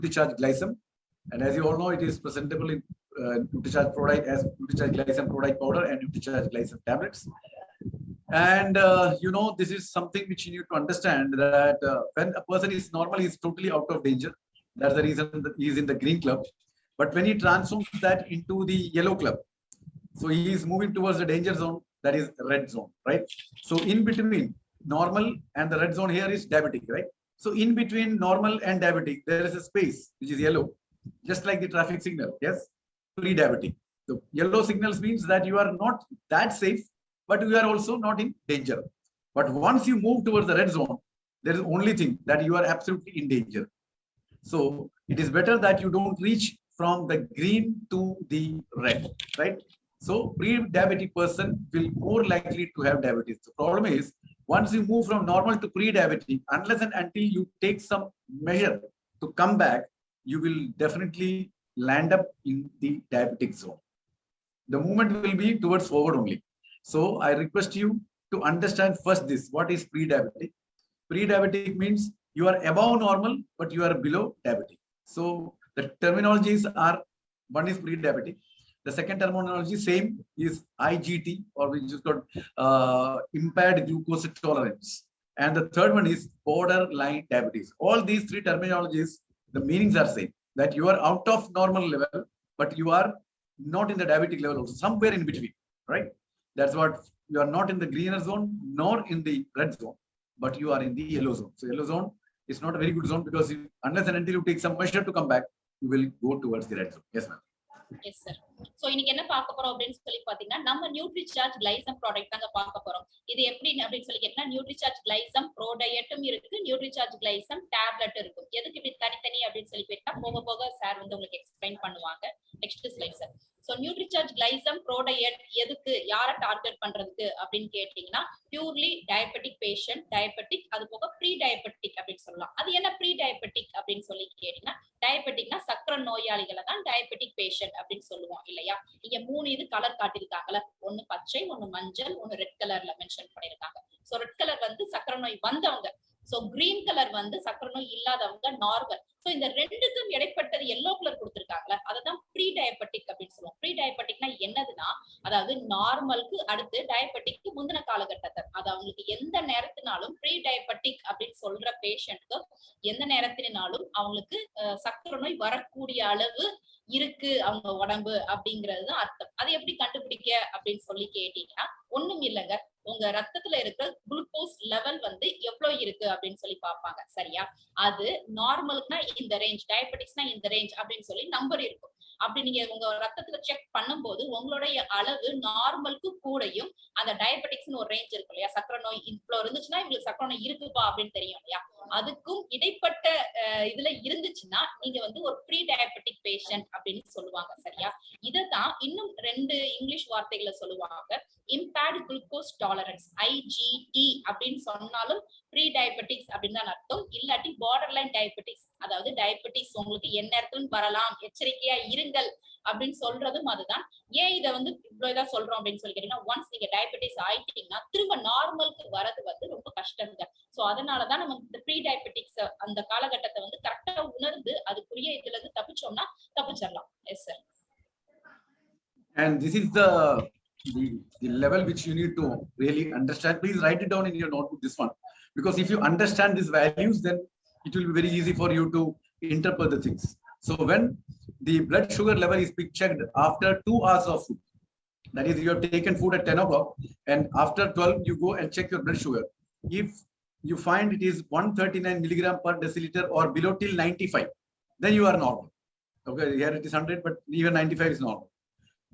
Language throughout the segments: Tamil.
NutriCharge GLYCEM. And as you all know, it is presentable in NutriCharge Protite as NutriCharge GLYCEM Protite powder and NutriCharge GLYCEM tablets. And this is something which you need to understand, that when a person is normal, he is totally out of danger. That's the reason that he is in the green club. But when he transforms that into the yellow club, so he is moving towards the danger zone, that is red zone, right? So in between normal and the red zone here is diabetic, right? So in between normal and diabetic, there is a space which is yellow, just like the traffic signal. Yes, pre-diabetic. So yellow signals means that you are not that safe, but you are also not in danger. But once you move towards the red zone, there is only thing that you are absolutely in danger. So it is better that you don't reach from the green to the red, right? So pre-diabetic person will more likely to have diabetes. The problem is, once you move from normal to pre-diabetic, unless and until you take some measure to come back, you will definitely land up in the diabetic zone. The movement will be towards forward only. So I request you to understand first this, what is pre-diabetic? Pre-diabetic means you are above normal, but you are below diabetic. So the terminologies are, one is pre-diabetic. The second terminology, same, is IGT, or which is called impaired glucose tolerance. And the third one is borderline diabetes. All these three terminologies, the meanings are same, that you are out of normal level, but you are not in the diabetic level also, somewhere in between, right? That's what, you are not in the greener zone, nor in the red zone, but you are in the yellow zone. So yellow zone is not a very good zone, because unless and until you take some measure to come back, you will go towards the red zone. Yes, ma'am. Yes, sir. So இன்னைக்கு என்ன பார்க்க போறோம் அப்படின்னு சொல்லி பாத்தீங்கன்னா, நம்ம NutriCharge GLYCEM ப்ராடக்ட் தாங்க பார்க்க போறோம். இது எப்படி அப்படின்னு சொல்லி கேட்டா, NutriCharge GLYCEM ப்ரோடயட்டும் இருக்கு, NutriCharge GLYCEM டேப்லெட் இருக்கும். எதுக்கு இப்படி தனித்தனி அப்படின்னு சொல்லி கேட்டா, போக போக சார் வந்து உங்களுக்கு எக்ஸ்பிளைன் பண்ணுவாங்க. Next slide sir. So NutriCharge GLYCEM Pro-Diet எதுக்கு, யாரை டார்கெட் பண்றதுக்கு அப்படின்னு கேட்டீங்கன்னா, பியூர்லி டயபெட்டிக் பேஷண்ட், டயபெட்டிக், அது போக ப்ரீ டயபெட்டிக் அப்படின்னு சொல்லலாம். அது என்ன ப்ரீ டயபெட்டிக் அப்படின்னு சொல்லி கேட்டீங்கன்னா, டயபெட்டிக்னா சக்கரை நோயாளிகளை தான் டயபெட்டிக் பேஷண்ட் அப்படின்னு சொல்லுவோம் இல்லையா? இங்க 3 இது கலர் காட்டியிருக்காங்கல்ல, ஒன்னு பச்சை, ஒன்னு மஞ்சள், ஒன்னு ரெட் கலர்ல மென்ஷன் பண்ணிருக்காங்க. சோ ரெட் கலர் வந்து சக்கரை நோய் வந்தவங்க, சோ கிரீன் கலர் வந்து சக்கரை நோய் இல்லாதவங்க, நார்மல். சோ இந்த ரெண்டுக்கும் இடைப்பட்டது எல்லோ கலர் கொடுத்திருக்காங்கல்ல, அததான் ப்ரீ டயபெட்டிக் அப்படின்னு சொல்லுவோம். ப்ரீ டயபெட்டிக்னா என்னதுன்னா, அதாவது நார்மலுக்கு அடுத்து டயபெட்டிக்கு முந்தின காலகட்டத்தை, அது அவங்களுக்கு எந்த நேரத்தினாலும் ப்ரீ டயபெட்டிக் அப்படின்னு சொல்ற பேஷண்ட்க்கு எந்த நேரத்தினாலும் அவங்களுக்கு சக்கரை நோய் வரக்கூடிய அளவு இருக்கு அவங்க உடம்பு அப்படிங்கிறது தான் அர்த்தம். அது எப்படி கண்டுபிடிக்க அப்படின்னு சொல்லி கேட்டீங்கன்னா, ஒண்ணும் இல்லைங்க, உங்க ரத்தத்துல இருக்கிற குளுக்கோஸ் லெவல் வந்து எவ்வளவு இருக்கு அப்படின்னு சொல்லி பாப்பாங்க. சரியா? அது நார்மலுக்குனா இந்த ரேஞ்ச், டயபெட்டிக்ஸ்னா இந்த ரேஞ்ச் அப்படின்னு சொல்லி நம்பர் இருக்கும். அப்படி நீங்க உங்க ரத்தத்துல செக் பண்ணும்போது உங்களுடைய அளவு நார்மலுக்கு கூடயும் அந்த டயபெட்டிக்ஸ்னு ஒரு ரேஞ்ச் இருக்கு இல்லையா, சக்கரை நோய் இவ்வளவு இருந்துச்சுன்னா இவங்களுக்கு சக்கரை நோய் இருக்குப்பா அப்படின்னு தெரியும் இல்லையா, அதுக்கும் இடைப்பட்ட இதுல இருந்துச்சுன்னா நீங்க வந்து ஒரு ப்ரீ டயபெட்டிக் பேஷண்ட் அப்படின்னு சொல்லுவாங்க. சரியா? இததான் இன்னும் 2 இங்கிலீஷ் வார்த்தைகளை சொல்லுவாங்க. இம்பேர்ட் குளுக்கோஸ் டாலரன்ஸ், IGT அப்படின்னு சொன்னாலும் ப்ரீ டயபெட்டிக்ஸ் அப்படின்னு தான் அர்த்தம். இல்லாட்டி பார்டர்லைன் டயபெட்டிக்ஸ், அதாவது டயபெட்டிக்ஸ் உங்களுக்கு என்ன நேரத்திலும் வரலாம், எச்சரிக்கையா இருங்கள் அப்படின்னு சொல்றதும் அதுதான். ஏன் இதை வந்து இவ்வளவு இதா சொல்றோம் அப்படின்னு சொல்லி கேட்டீங்கன்னா, ஒன்ஸ் நீங்க டயபெட்டிக்ஸ் ஆயிட்டீங்கன்னா திரும்ப நார்மலுக்கு வரது வந்து ரொம்ப கஷ்டங்க. சோ அதனாலதான் நம்ம இந்த ப்ரீ டயபெட்டிக்ஸ் அந்த காலகட்டத்தை வந்து கரெக்டா உணர்ந்து அதுக்குரிய இதுல இருந்து தப்பிச்சோம்னா தப்பிச்சிடலாம். Yes sir. And this is the level which you need to really understand. Please write it down in your notebook, this one, because if you understand these values, then it will be very easy for you to interpret the things. So when the blood sugar level is checked after 2 hours of food, that is, you have taken food at 10 o'clock and after 12 you go and check your blood sugar. If you find it is 139 milligram per deciliter or below till 95, then you are normal. Okay, here it is 100, but even 95 is normal.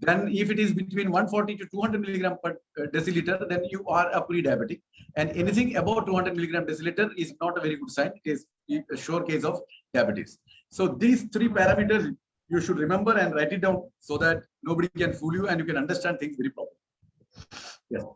Then if it is between 140 to 200 milligram per deciliter, then you are a pre-diabetic. And anything above 200 milligram deciliter is not a very good sign. It is a sure case of diabetes. So these 3 parameters you should remember and write it down so that nobody can fool you and you can understand things very properly. Yes.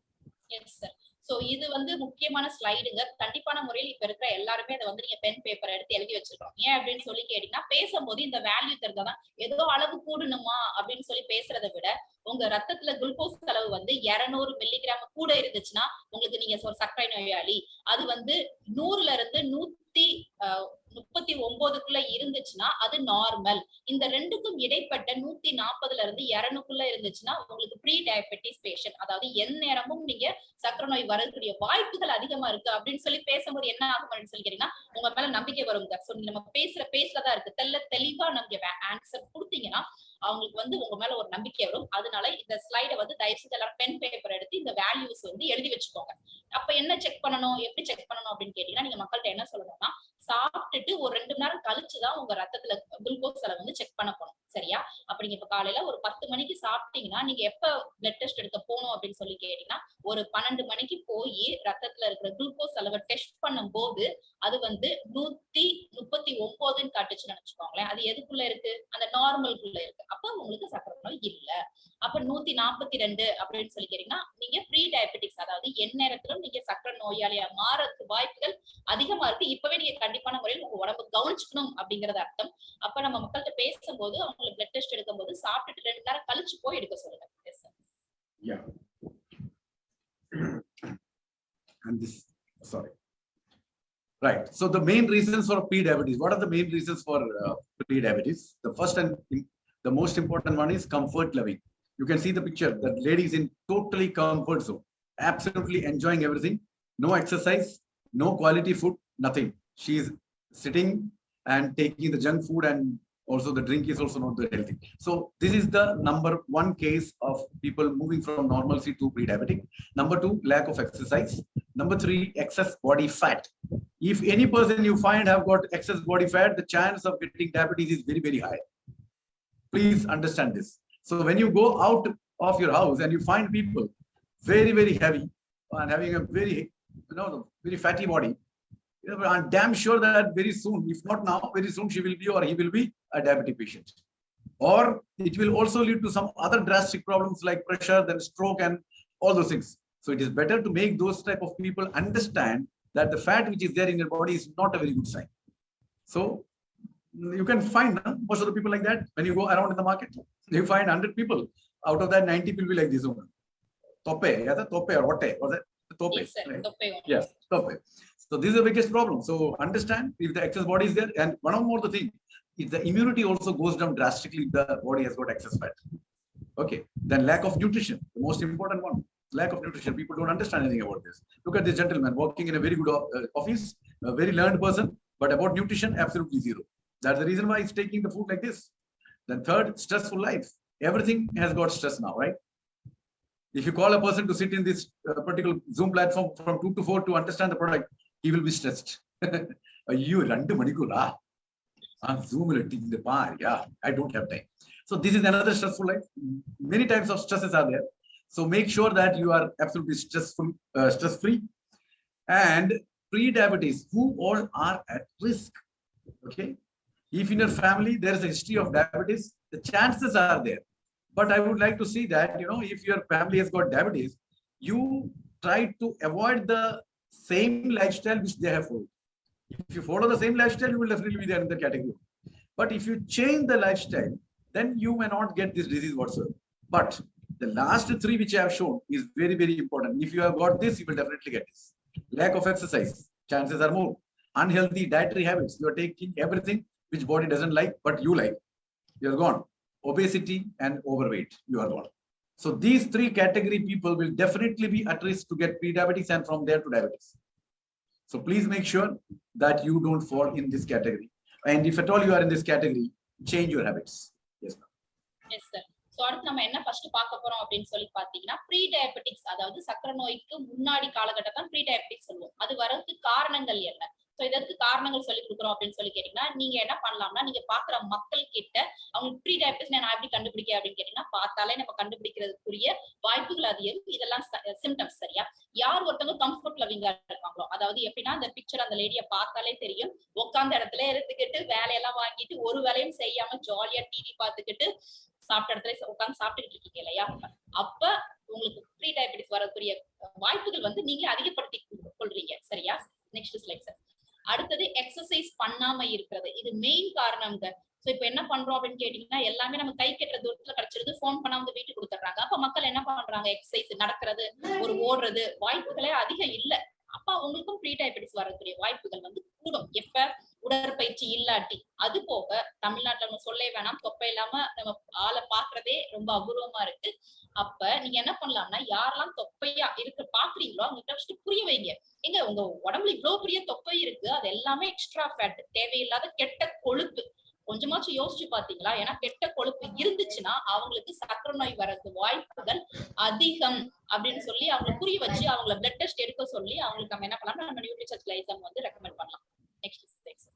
Yes, sir. So இது வந்து முக்கியமான ஸ்லைடுங்க. கண்டிப்பான முறையில் இப்ப இருக்கிற எல்லாருமே அதை வந்து நீங்க பென் பேப்பர் எடுத்து எழுதி வச்சிருக்கோம். ஏன் அப்படின்னு சொல்லி கேட்டீங்கன்னா, பேசும்போது இந்த வேல்யூ தெரிஞ்சாதான், ஏதோ அளவு கூடணுமா அப்படின்னு சொல்லி பேசுறதை விட உங்க ரத்தத்துல குளுக்கோஸ் அளவு வந்து 200 மில்லிகிராம் கூட இருந்துச்சுன்னா உங்களுக்கு நீங்க ஒரு சர்க்கரை நோயாளி. அது வந்து 100ல இருந்து 139க்குள்ள இருந்துச்சுன்னா அது நார்மல். இந்த ரெண்டுக்கும் இடைப்பட்ட 140ல இருந்து 200க்குள்ள இருந்துச்சுன்னா உங்களுக்கு ப்ரீ டயபெட்டிஸ் பேஷண்ட். அதாவது எந்நேரமும் நீங்க சர்க்கரை நோய் வரக்கூடிய வாய்ப்புகள் அதிகமா இருக்கு அப்படின்னு சொல்லி பேசும்போது என்ன ஆகும் அப்படின்னு சொல்லி கேட்டீங்கன்னா உங்க மேல நம்பிக்கை வருங்க. சோ நம்ம பேசுறதான் இருக்கு. தெளிவா நம்ம ஆன்சர் கொடுத்தீங்கன்னா அவங்களுக்கு வந்து உங்க மேல ஒரு நம்பிக்கை வரும். அதனால இந்த ஸ்லைட வந்து தயவு செஞ்சு எல்லாரும் பென் பேப்பர் எடுத்து இந்த வேல்யூஸ் வந்து எழுதி வச்சுக்கோங்க. அப்ப என்ன செக் பண்ணணும், எப்படி செக் பண்ணணும் அப்படின்னு கேட்டீங்கன்னா நீங்க மக்கள்கிட்ட என்ன சொல்லணும்னா சாப்பிட்டுட்டு ஒரு 2 மணி நேரம் கழிச்சுதான் உங்க ரத்தத்துல குளுக்கோஸ் அளவு வந்து செக் பண்ண போகணும். சரியா? அப்ப நீங்க இப்ப காலையில ஒரு 10 மணிக்கு சாப்பிட்டீங்கன்னா நீங்க எப்ப பிளட் டெஸ்ட் எடுக்க போகணும் அப்படின்னு சொல்லி கேட்டீங்கன்னா ஒரு 12 மணிக்கு போய் ரத்தத்துல இருக்கிற குளுக்கோஸ் அளவை டெஸ்ட் பண்ணும் போது அது வந்து 139 காட்டுச்சுன்னு நினைச்சுக்கோங்களேன். அது எதுக்குள்ள இருக்கு? அந்த நார்மலுக்குள்ள இருக்கு. அப்ப உங்களுக்கு சர்க்கரை நோய் இல்ல. அப்ப 142 அப்படின்னு சொல்லி கேட்டீங்கன்னா நீங்க ப்ரீ டயபெட்டிக்ஸ், அதாவது எந்நேரத்திலும் நீங்க சர்க்கரை நோயாளியா மாறதுக்கு வாய்ப்புகள் அதிகமா இருக்கு. இப்பவே நீங்க கண்டிப்பான முறையில் உங்க உடம்பு கவனிச்சுக்கணும் அப்படிங்கறது அர்த்தம். அப்ப நம்ம மக்கள்கிட்ட பேசும்போது அவங்களுக்கு பிளட் டெஸ்ட் எடுக்கும் போது சாப்பிட்டுட்டு 2 நேரம் கழிச்சு போய் எடுக்க சொல்லுங்க. Yeah. And this, sorry. Right. So the main reasons for pre-diabetes. What are the main reasons for pre-diabetes? The first and the most important one is comfort living. You can see the picture. That lady is in totally comfort zone, absolutely enjoying everything. No exercise, no quality food, nothing. She is sitting and taking the junk food, and also the drink is also not very healthy. So this is the number one case of people moving from normalcy to pre-diabetic. Number 2, lack of exercise. Number 3, excess body fat. If any person you find have got excess body fat, the chance of getting diabetes is very, very high. Please understand this. So when you go out of your house and you find people very, very heavy and having a very, very fatty body, I'm damn sure that very soon, if not now, very soon she will be or he will be a diabetic patient. Or it will also lead to some other drastic problems like pressure, then stroke and all those things. So it is better to make those type of people understand that the fat which is there in your body is not a very good sign. So you can find most of the people like that. When you go around in the market, you find 100 people. Out of that, 90 will be like this one. Tope, yeah, tope or what? Or that tope. Yes, sir. Right? Tope. Yes, tope. So this is the biggest problem. So understand if the excess body is there, and one more the thing, if the immunity also goes down drastically, if the body has got excess fat. Okay, then lack of nutrition, the most important one. Lack of nutrition. People don't understand anything about this. Look at this gentleman working in a very good office, a very learned person, but about nutrition, absolutely zero. That's the reason why he's taking the food like this. Then third, stressful life. Everything has got stress now, right? If you call a person to sit in this particular Zoom platform from 2 to 4 to understand the product, he will be stressed. You randu manikula. Zoom in the bar. Yeah, I don't have time. So this is another stressful life. Many types of stresses are there. So make sure that you are absolutely stress-free. And pre-diabetes, who all are at risk? Okay. If in your family there is a history of diabetes, the chances are there. But I would like to see that, if your family has got diabetes, you try to avoid the same lifestyle which they have followed. If you follow the same lifestyle, you will definitely be there in the category. But if you change the lifestyle, then you may not get this disease whatsoever. But the last 3 which I have shown is very, very important. If you have got this, you will definitely get this. Lack of exercise, chances are more. Unhealthy dietary habits, you are taking everything which body doesn't like, but you like. You are gone. Obesity and overweight, you are gone. So these 3 category people will definitely be at risk to get pre-diabetes and from there to diabetes. So please make sure that you don't fall in this category. And if at all you are in this category, change your habits. Yes, ma'am. Yes, sir. So அடுத்து நம்ம என்ன ஃபர்ஸ்ட் பார்க்க போறோம் அப்படின்னு சொல்லி பாத்தீங்கன்னா ப்ரீ டயபெட்டிக்ஸ், அதாவது சக்கரை நோய்க்கு முன்னாடி காலகட்டத்தை ப்ரீ டயபெட்டிக்ஸ் சொல்லுவோம். அது வரதுக்கு காரணங்கள் என்ன? சோ இதற்கு காரணங்கள் சொல்லி கொடுக்குறோம் அப்படின்னு சொல்லி கேட்டீங்கன்னா நீங்க என்ன பண்ணலாம்னா நீங்க பாக்குற மக்கள் கிட்ட அவங்க ப்ரீ டயபெட்டிஸ் நான் எப்படி கண்டுபிடிக்க அப்படின்னு கேட்டீங்கன்னா பார்த்தாலே நம்ம கண்டுபிடிக்கிறதுக்குரிய வாய்ப்புகள் அதிகம். இதெல்லாம் சிம்டம்ஸ். சரியா? யார் ஒருத்தவங்க கம்ஃபர்ட் லவிங்கா இருக்காங்களோ, அதாவது எப்படின்னா அந்த பிக்சர் அந்த லேடியை பார்த்தாலே தெரியும், உட்கார்ந்த இடத்துல இருந்துக்கிட்டு வேலையெல்லாம் வாங்கிட்டு ஒரு வேலையும் செய்யாம ஜாலியா டிவி பார்த்துக்கிட்டு சாப்பிட்ட இடத்துல உட்காந்து சாப்பிட்டுக்கிட்டு இருக்கீங்க இல்லையா? அப்ப உங்களுக்கு ப்ரீ டயபெட்டிஸ் வரக்கூடிய வாய்ப்புகள் வந்து நீங்களே அதிகப்படுத்தி கொள்றீங்க. சரியா? Next slide sir. அடுத்தது எக்ஸசைஸ் பண்ணாம இருக்கிறது. இது மெயின் காரணம்ங்க. சோ இப்ப என்ன பண்றோம் அப்படின்னு கேட்டீங்கன்னா எல்லாமே நம்ம கை கெட்டுற தூரத்துல கிடைச்சிருது, போன் பண்ணா வந்து வீட்டுக்கு கொடுத்துட்றாங்க. அப்ப மக்கள் என்ன பண்றாங்க, எக்ஸசைஸ் நடக்கிறது, ஒரு ஓடுறது வாய்ப்புகளே அதிகம் இல்ல. அப்ப அவங்களுக்கும் ப்ரீ டயபெட்டிஸ் வரக்கூடிய வாய்ப்புகள் வந்து கூடும். எப்ப உடற்பயிற்சி இல்லாட்டி. அது போக தமிழ்நாட்டுல நம்ம சொல்ல வேணாம், தொப்பை இல்லாம நம்ம ஆளை பாக்குறதே ரொம்ப அபூர்வமா இருக்கு. அப்ப நீங்க என்ன பண்ணலாம்னா, யாரெல்லாம் தொப்பையா இருக்கு பாக்குறீங்களோ அவங்ககிட்ட வச்சுட்டு புரிய வைங்க. எங்க உங்க உடம்புல இவ்வளவு பெரிய தொப்பை இருக்கு, அது எல்லாமே எக்ஸ்ட்ரா ஃபேட், தேவையில்லாத கெட்ட கொழுப்பு. கொஞ்சமாச்சும் யோசிச்சு பாத்தீங்களா? ஏன்னா கெட்ட கொழுப்பு இருந்துச்சுன்னா அவங்களுக்கு சர்க்கரை நோய் வரது வாய்ப்புகள் அதிகம் அப்படின்னு சொல்லி அவங்களை புரிய வச்சு அவங்களை பிளட் டெஸ்ட் எடுக்க சொல்லி அவங்களுக்கு நம்ம என்ன பண்ணலாம், நம்ம நியூட்ரிசார்ஜ் கிளைசம் வந்து ரெக்கமெண்ட் பண்ணலாம். Next slide.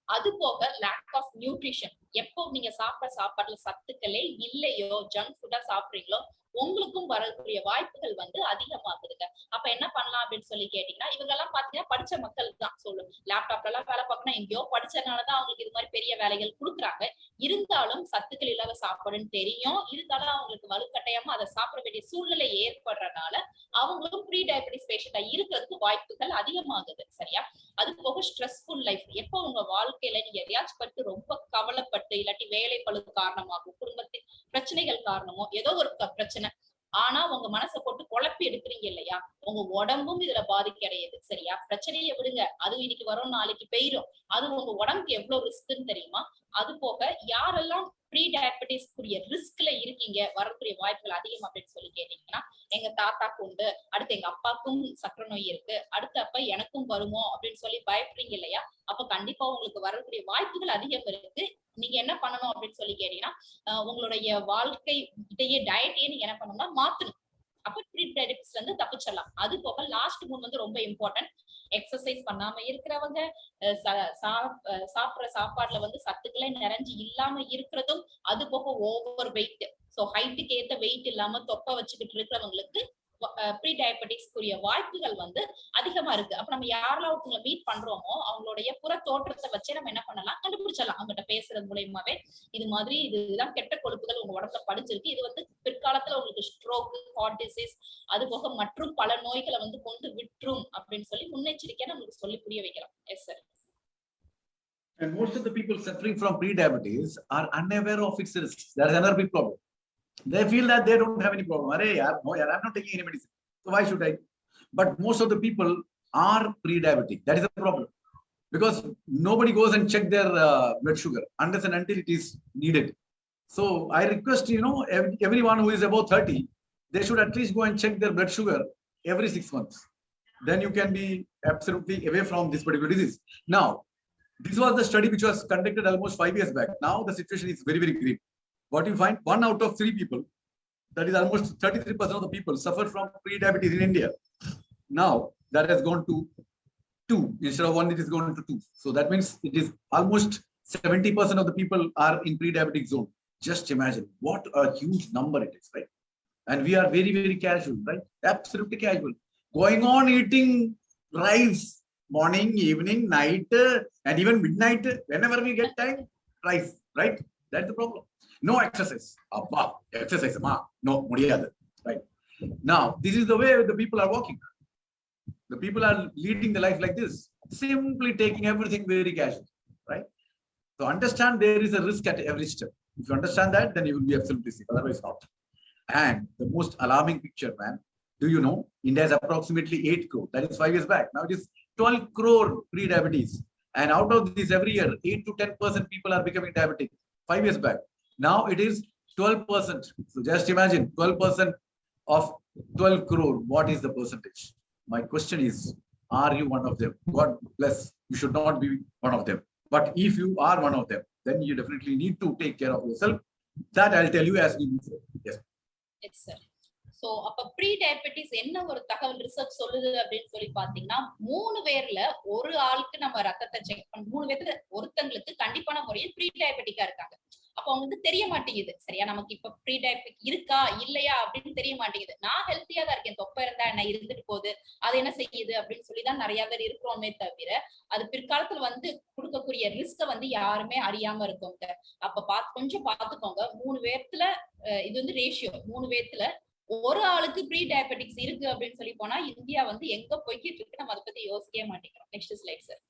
அது போக லேக் ஆஃப் நியூட்ரிஷன். எப்போ நீங்க சாப்பிட்ட சாப்பாட்டுல சத்துக்களே இல்லையோ, ஜங்க் ஃபுட்டா சாப்பிடுறீங்களோ, உங்களுக்கும் வரக்கூடிய வாய்ப்புகள் வந்து அதிகமாகுதுங்க. அப்ப என்ன பண்ணலாம் அப்படின்னு சொல்லி கேட்டீங்கன்னா, இவங்க எல்லாம் பாத்தீங்கன்னா படிச்ச மக்கள் தான். சொல்லும் லேப்டாப்ல எல்லாம் வேலை பார்க்கணும், எங்கேயோ படிச்சதுனாலதான் அவங்களுக்கு இது மாதிரி பெரிய வேலைகள் கொடுக்குறாங்க. இருந்தாலும் சத்துக்கள் இல்லாத சாப்பாடுன்னு தெரியும், இருந்தாலும் அவங்களுக்கு வலுக்கட்டாயமா அதை சாப்பிட வேண்டிய சூழ்நிலை ஏற்படுறதுனால அவங்களும் ப்ரீ டயபெட்டிஸ் பேஷண்டா இருக்கிறதுக்கு வாய்ப்புகள் அதிகமாகுது. சரியா? அது போக ஸ்ட்ரெஸ்ஃபுல் லைஃப். எப்போ உங்க வாழ்க்கையில நீங்க எதையாச்சும் பட்டு ரொம்ப கவலைப்பட்டு, இல்லாட்டி வேலை பளு காரணமாகும், குடும்பத்தின் பிரச்சனைகள் காரணமோ ஏதோ ஒரு பிரச்சனை, ஆனா உங்க மனசை போட்டு குழப்பி எடுக்கிறீங்க இல்லையா, உங்க உடம்பும் இதுல பாதிக்கடையுது. சரியா? பிரச்சனையை விடுங்க, அதுவும் இன்னைக்கு வரும் நாளைக்கு போயிரும். அது உங்க உடம்புக்கு எவ்வளவு ரிஸ்க்னு தெரியுமா? அது போக யாரெல்லாம் ப்ரீ டயபெட்டிஸ் கூடிய ரிஸ்க்ல இருக்கீங்க, வரக்கூடிய வாய்ப்புகள் அதிகம் அப்படின்னு சொல்லி கேட்டீங்கன்னா, எங்க தாத்தாக்கு உண்டு, அடுத்து எங்க அப்பாவுக்கும் சர்க்கரை நோய் இருக்கு, அடுத்த அப்ப எனக்கும் வருமோ அப்படின்னு சொல்லி பயப்படுறீங்க இல்லையா, அப்ப கண்டிப்பா உங்களுக்கு வரக்கூடிய வாய்ப்புகள் அதிகம் இருக்கு. நீங்க என்ன பண்ணணும் அப்படின்னு சொல்லி கேட்டீங்கன்னா, உங்களுடைய வாழ்க்கை இதையே டயட்டையே நீங்க என்ன பண்ணணும்னா மாத்தணும். அப்ப ப்ரீ டயபெட்டிஸ்ல இருந்து தப்பிச்சிடலாம். அது போக லாஸ்ட் மூணு வந்து ரொம்ப இம்பார்ட்டன்ட். எக்ஸசைஸ் பண்ணாம இருக்கிறவங்க, சாப்பிடுற சாப்பாடுல வந்து சத்துக்களே நிறைஞ்சு இல்லாம இருக்கிறதும், அது போக ஓவர் வெயிட், சோ ஹைட்டுக்கு ஏத்த வெயிட் இல்லாம தொப்பை வச்சுக்கிட்டு இருக்கிறவங்களுக்கு ப்ரீ டயபெட்டிக்ஸ் கூடிய வாய்ப்புகள் வந்து அதிகமா இருக்கு. அப்ப நம்ம யாரெல்லாம் ஒருத்தவங்களை மீட் பண்றோமோ அவங்களுடைய புற தோற்றத்தை வச்சே நம்ம என்ன பண்ணலாம், கண்டுபிடிச்சிடலாம். அவங்ககிட்ட பேசுறது மூலியமாவே இது மாதிரி இதுதான் கெட்ட கொழுப்புகள் உங்க உடம்புல படிச்சிருக்கு, இது வந்து பிற்காலத்துல உங்களுக்கு ஸ்ட்ரோக், ஹார்ட் டிசீஸ், அது போக மற்றும் பல நோய்களை வந்து கொண்டு விட்டுரும் அப்படின்னு சொல்லி முன்னெச்சரிக்கையா நம்மளுக்கு சொல்லி புரிய வைக்கிறோம். S sir. And most of the people suffering from pre-diabetes are unaware of its risks. That is another big problem. They feel that they don't have any problem. Arey, no, I'm not taking any medicine, so why should I? But most of the people are pre-diabetic. That is the problem, because nobody goes and check their blood sugar unless and until it is needed. So I request, everyone who is above 30, they should at least go and check their blood sugar every 6 months. Then you can be absolutely away from this particular disease. Now, this was the study which was conducted almost 5 years back. Now the situation is very, very grave. What you find, 1 out of 3 people, that is almost 33% of the people, suffer from pre-diabetes in India. Now that has gone to 2 instead of 1, it is gone to 2. So that means it is almost 70% of the people are in pre-diabetic zone. Just imagine what a huge number it is, right? And we are very, very casual, right? Absolutely casual, going on eating rice morning, evening, night, and even midnight, whenever we get time, rice, right? That's the problem. No exercise. Abba, exercise, ma. No, mudiyadu. Right? Now, this is the way the people are walking. The people are leading the life like this, simply taking everything very casually, right? So understand there is a risk at every step. If you understand that, then you will be absolutely safe. Otherwise, not. And the most alarming picture, man, do you know, India is approximately 8 crore. That is 5 years back. Now it is 12 crore pre-diabetes. And out of these, every year, 8 to 10% people are becoming diabetic. 5 years back. Now it is 12%. So just imagine 12% of 12 crore. What is the percentage? My question is, are you one of them? God bless. You should not be one of them. But if you are one of them, then you definitely need to take care of yourself. That I'll tell you as we move forward. Yes. Yes, sir. So அப்ப ப்ரீ டயபெட்டிஸ் என்ன ஒரு தகவல் ரிசர்ச் சொல்லுது அப்படின்னு சொல்லி பாத்தீங்கன்னா, 3 பேர்ல ஒரு ஆளுக்கு நம்ம ரத்தத்தை செக் பண்ண, 3 பேர்ல ஒருத்தங்களுக்கு கண்டிப்பான முறையில் ப்ரீ டயபெட்டிக்கா இருக்காங்க. அப்ப அவங்க வந்து தெரிய மாட்டேங்குது. சரியா? நமக்கு இப்ப ப்ரீ டயபெட்டிக் இருக்கா இல்லையா அப்படின்னு தெரிய மாட்டேங்குது. நான் ஹெல்த்தியா தான் இருக்கேன், தொப்பை இருந்தா என்ன இருந்துட்டு போகுது, அது என்ன செய்யுது அப்படின்னு சொல்லிதான் நிறைய பேர் இருக்கிறோமே தவிர, அது பிற்காலத்துல வந்து கொடுக்கக்கூடிய ரிஸ்க வந்து யாருமே அறியாம இருக்கோங்க. அப்ப கொஞ்சம் பாத்துக்கோங்க. 3 பேர்த்துல இது வந்து ரேஷியோ, 3 பேர்த்துல ஒரு ஆளுக்கு ப்ரீ டயபெட்டிக்ஸ் இருக்கு அப்படின்னு சொல்லி போனா இந்தியா வந்து எங்க போய்கிட்டு இருக்கு, நம்ம அதை பத்தி யோசிக்கவே மாட்டேங்கிறோம். Next slide sir.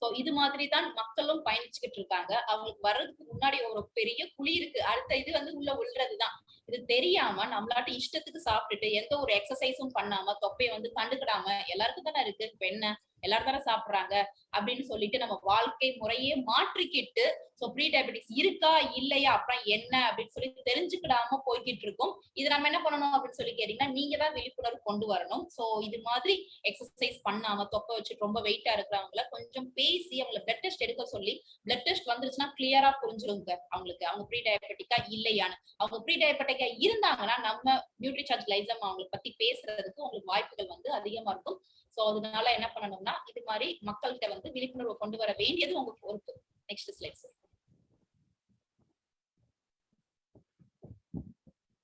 சோ இது மாதிரி தான் மக்களும் பயணிச்சுக்கிட்டு இருக்காங்க. அவங்களுக்கு வர்றதுக்கு முன்னாடி ஒரு பெரிய குழி இருக்கு. அடுத்த இது வந்து உள்ள விழுறதுதான். இது தெரியாம நம்மளாட்ட இஷ்டத்துக்கு சாப்பிட்டுட்டு எந்த ஒரு எக்ஸசைஸும் பண்ணாம தொப்பையை வந்து கண்டுக்கிடாம எல்லாருக்கும் தானே இருக்கு. இப்ப என்ன எல்லாரும் தானே சாப்பிடுறாங்க அப்படின்னு சொல்லிட்டு நம்ம வாழ்க்கை முறையே மாற்றிக்கிட்டு சோ ப்ரீ டயபெட்டிஸ் இருக்கா இல்லையா அப்புறம் என்ன அப்படின்னு சொல்லி தெரிஞ்சுக்கிடாம போய்கிட்டு இருக்கோம். இது நம்ம என்ன பண்ணணும் அப்படின்னு சொல்லி கேட்டீங்கன்னா நீங்க தான் விழிப்புணர்வு கொண்டு வரணும். சோ இது மாதிரி எக்ஸசைஸ் பண்ணாம தொப்பை வச்சு ரொம்ப வெயிட்டா இருக்கிறவங்கள கொஞ்சம் பேசி அவங்களை பிளட் டெஸ்ட் எடுக்க சொல்லி பிளட் டெஸ்ட் வந்துருச்சுன்னா கிளியரா புரிஞ்சிருங்க அவங்களுக்கு அவங்க ப்ரீ டயபெட்டிக்கா இல்லையான்னு. அவங்க ப்ரீ டயபெட்டிக்கா இருந்தாங்கன்னா நம்ம நியூட்ரிசார்ஜ் கிளைசம் அவங்களை பத்தி பேசுறதுக்கு உங்களுக்கு வாய்ப்புகள் வந்து அதிகமா இருக்கும். சோ அதனால என்ன பண்ணணும்னா இது மாதிரி மக்கள்கிட்ட வந்து விழிப்புணர்வு கொண்டு வர வேண்டியது உங்க பொறுப்பு. Next slide sir.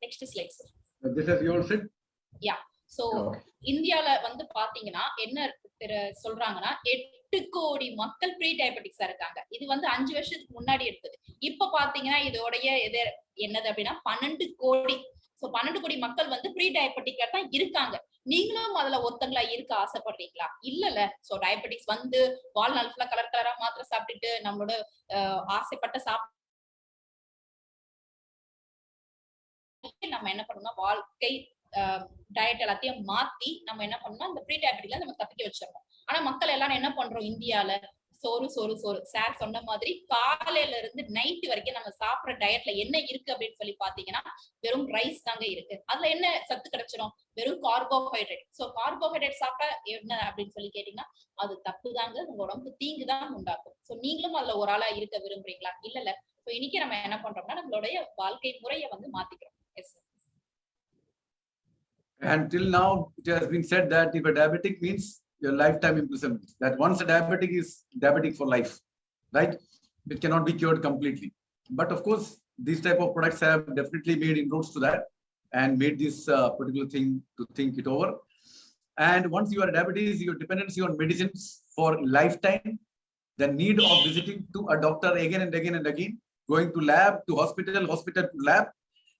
Next slide sir. This is your sit. Yeah so இந்தியால வந்து பாத்தீங்கன்னா என்ன சொல்றாங்கன்னா 8 கோடி மக்கள் ப்ரீ டயபெட்டிக்ஸா இருக்காங்க. இது வந்து 5 வருஷத்துக்கு முன்னாடி எடுத்தது. இப்ப பாத்தீங்கன்னா இதோடைய இது என்னது அப்படின்னா 12 கோடி. சோ 12 கோடி மக்கள் வந்து ப்ரீ டயபெட்டிக்கா தான் இருக்காங்க. நீங்களும் அதுல ஒருத்தங்களா இருக்க ஆசைப்படுறீங்களா? இல்லல்ல. சோ டயபெட்டிக்ஸ் வந்து வாழ்நாள் ஃபுல்லா கலர் கலரா மாத்திரை சாப்பிட்டுட்டு நம்மளோட ஆசைப்பட்ட நம்ம என்ன பண்ணணும்னா வாழ்க்கை டயட் எல்லாத்தையும் மாத்தி நம்ம என்ன பண்ணணும் இந்த ப்ரீ டயபெட்டிக்ல நம்ம தப்பிக்க வச்சிடணும். ஆனா மக்கள் எல்லாரும் என்ன பண்றோம் இந்தியால சோறு சோறு சோறு. சார் சொன்ன மாதிரி காலையில இருந்து நைட் வரைக்கும் நம்ம சாப்பிடுற டயட்ல என்ன இருக்கு அப்படின்னு சொல்லி பாத்தீங்கன்னா வெறும் ரைஸ் தாங்க இருக்கு. அதுல என்ன சத்து கிடைச்சிடும்? வெறும் கார்போஹைட்ரேட். சோ கார்போஹைட்ரேட் சாப்பிட்டா என்ன அப்படின்னு சொல்லி கேட்டீங்கன்னா அது தப்பு தாங்க. உங்க உடம்புக்கு தீங்கு தான் உண்டாக்கும். சோ நீங்களும் அதுல ஒரு ஆளா இருக்க விரும்புறீங்களா? இல்ல. சோ இன்னைக்கு நம்ம என்ன பண்றோம்னா நம்மளுடைய வாழ்க்கை முறையை வந்து மாத்திக்கிறோம். Yes sir. And till now, it has been said that if a diabetic means your lifetime imprisonment, that once a diabetic is diabetic for life, right? It cannot be cured completely. But of course, these type of products have definitely made inroads to that and made this particular thing to think it over. And once you are diabetes, your dependency on medicines for lifetime, the need of visiting to a doctor again and again and again, going to lab, to hospital to lab.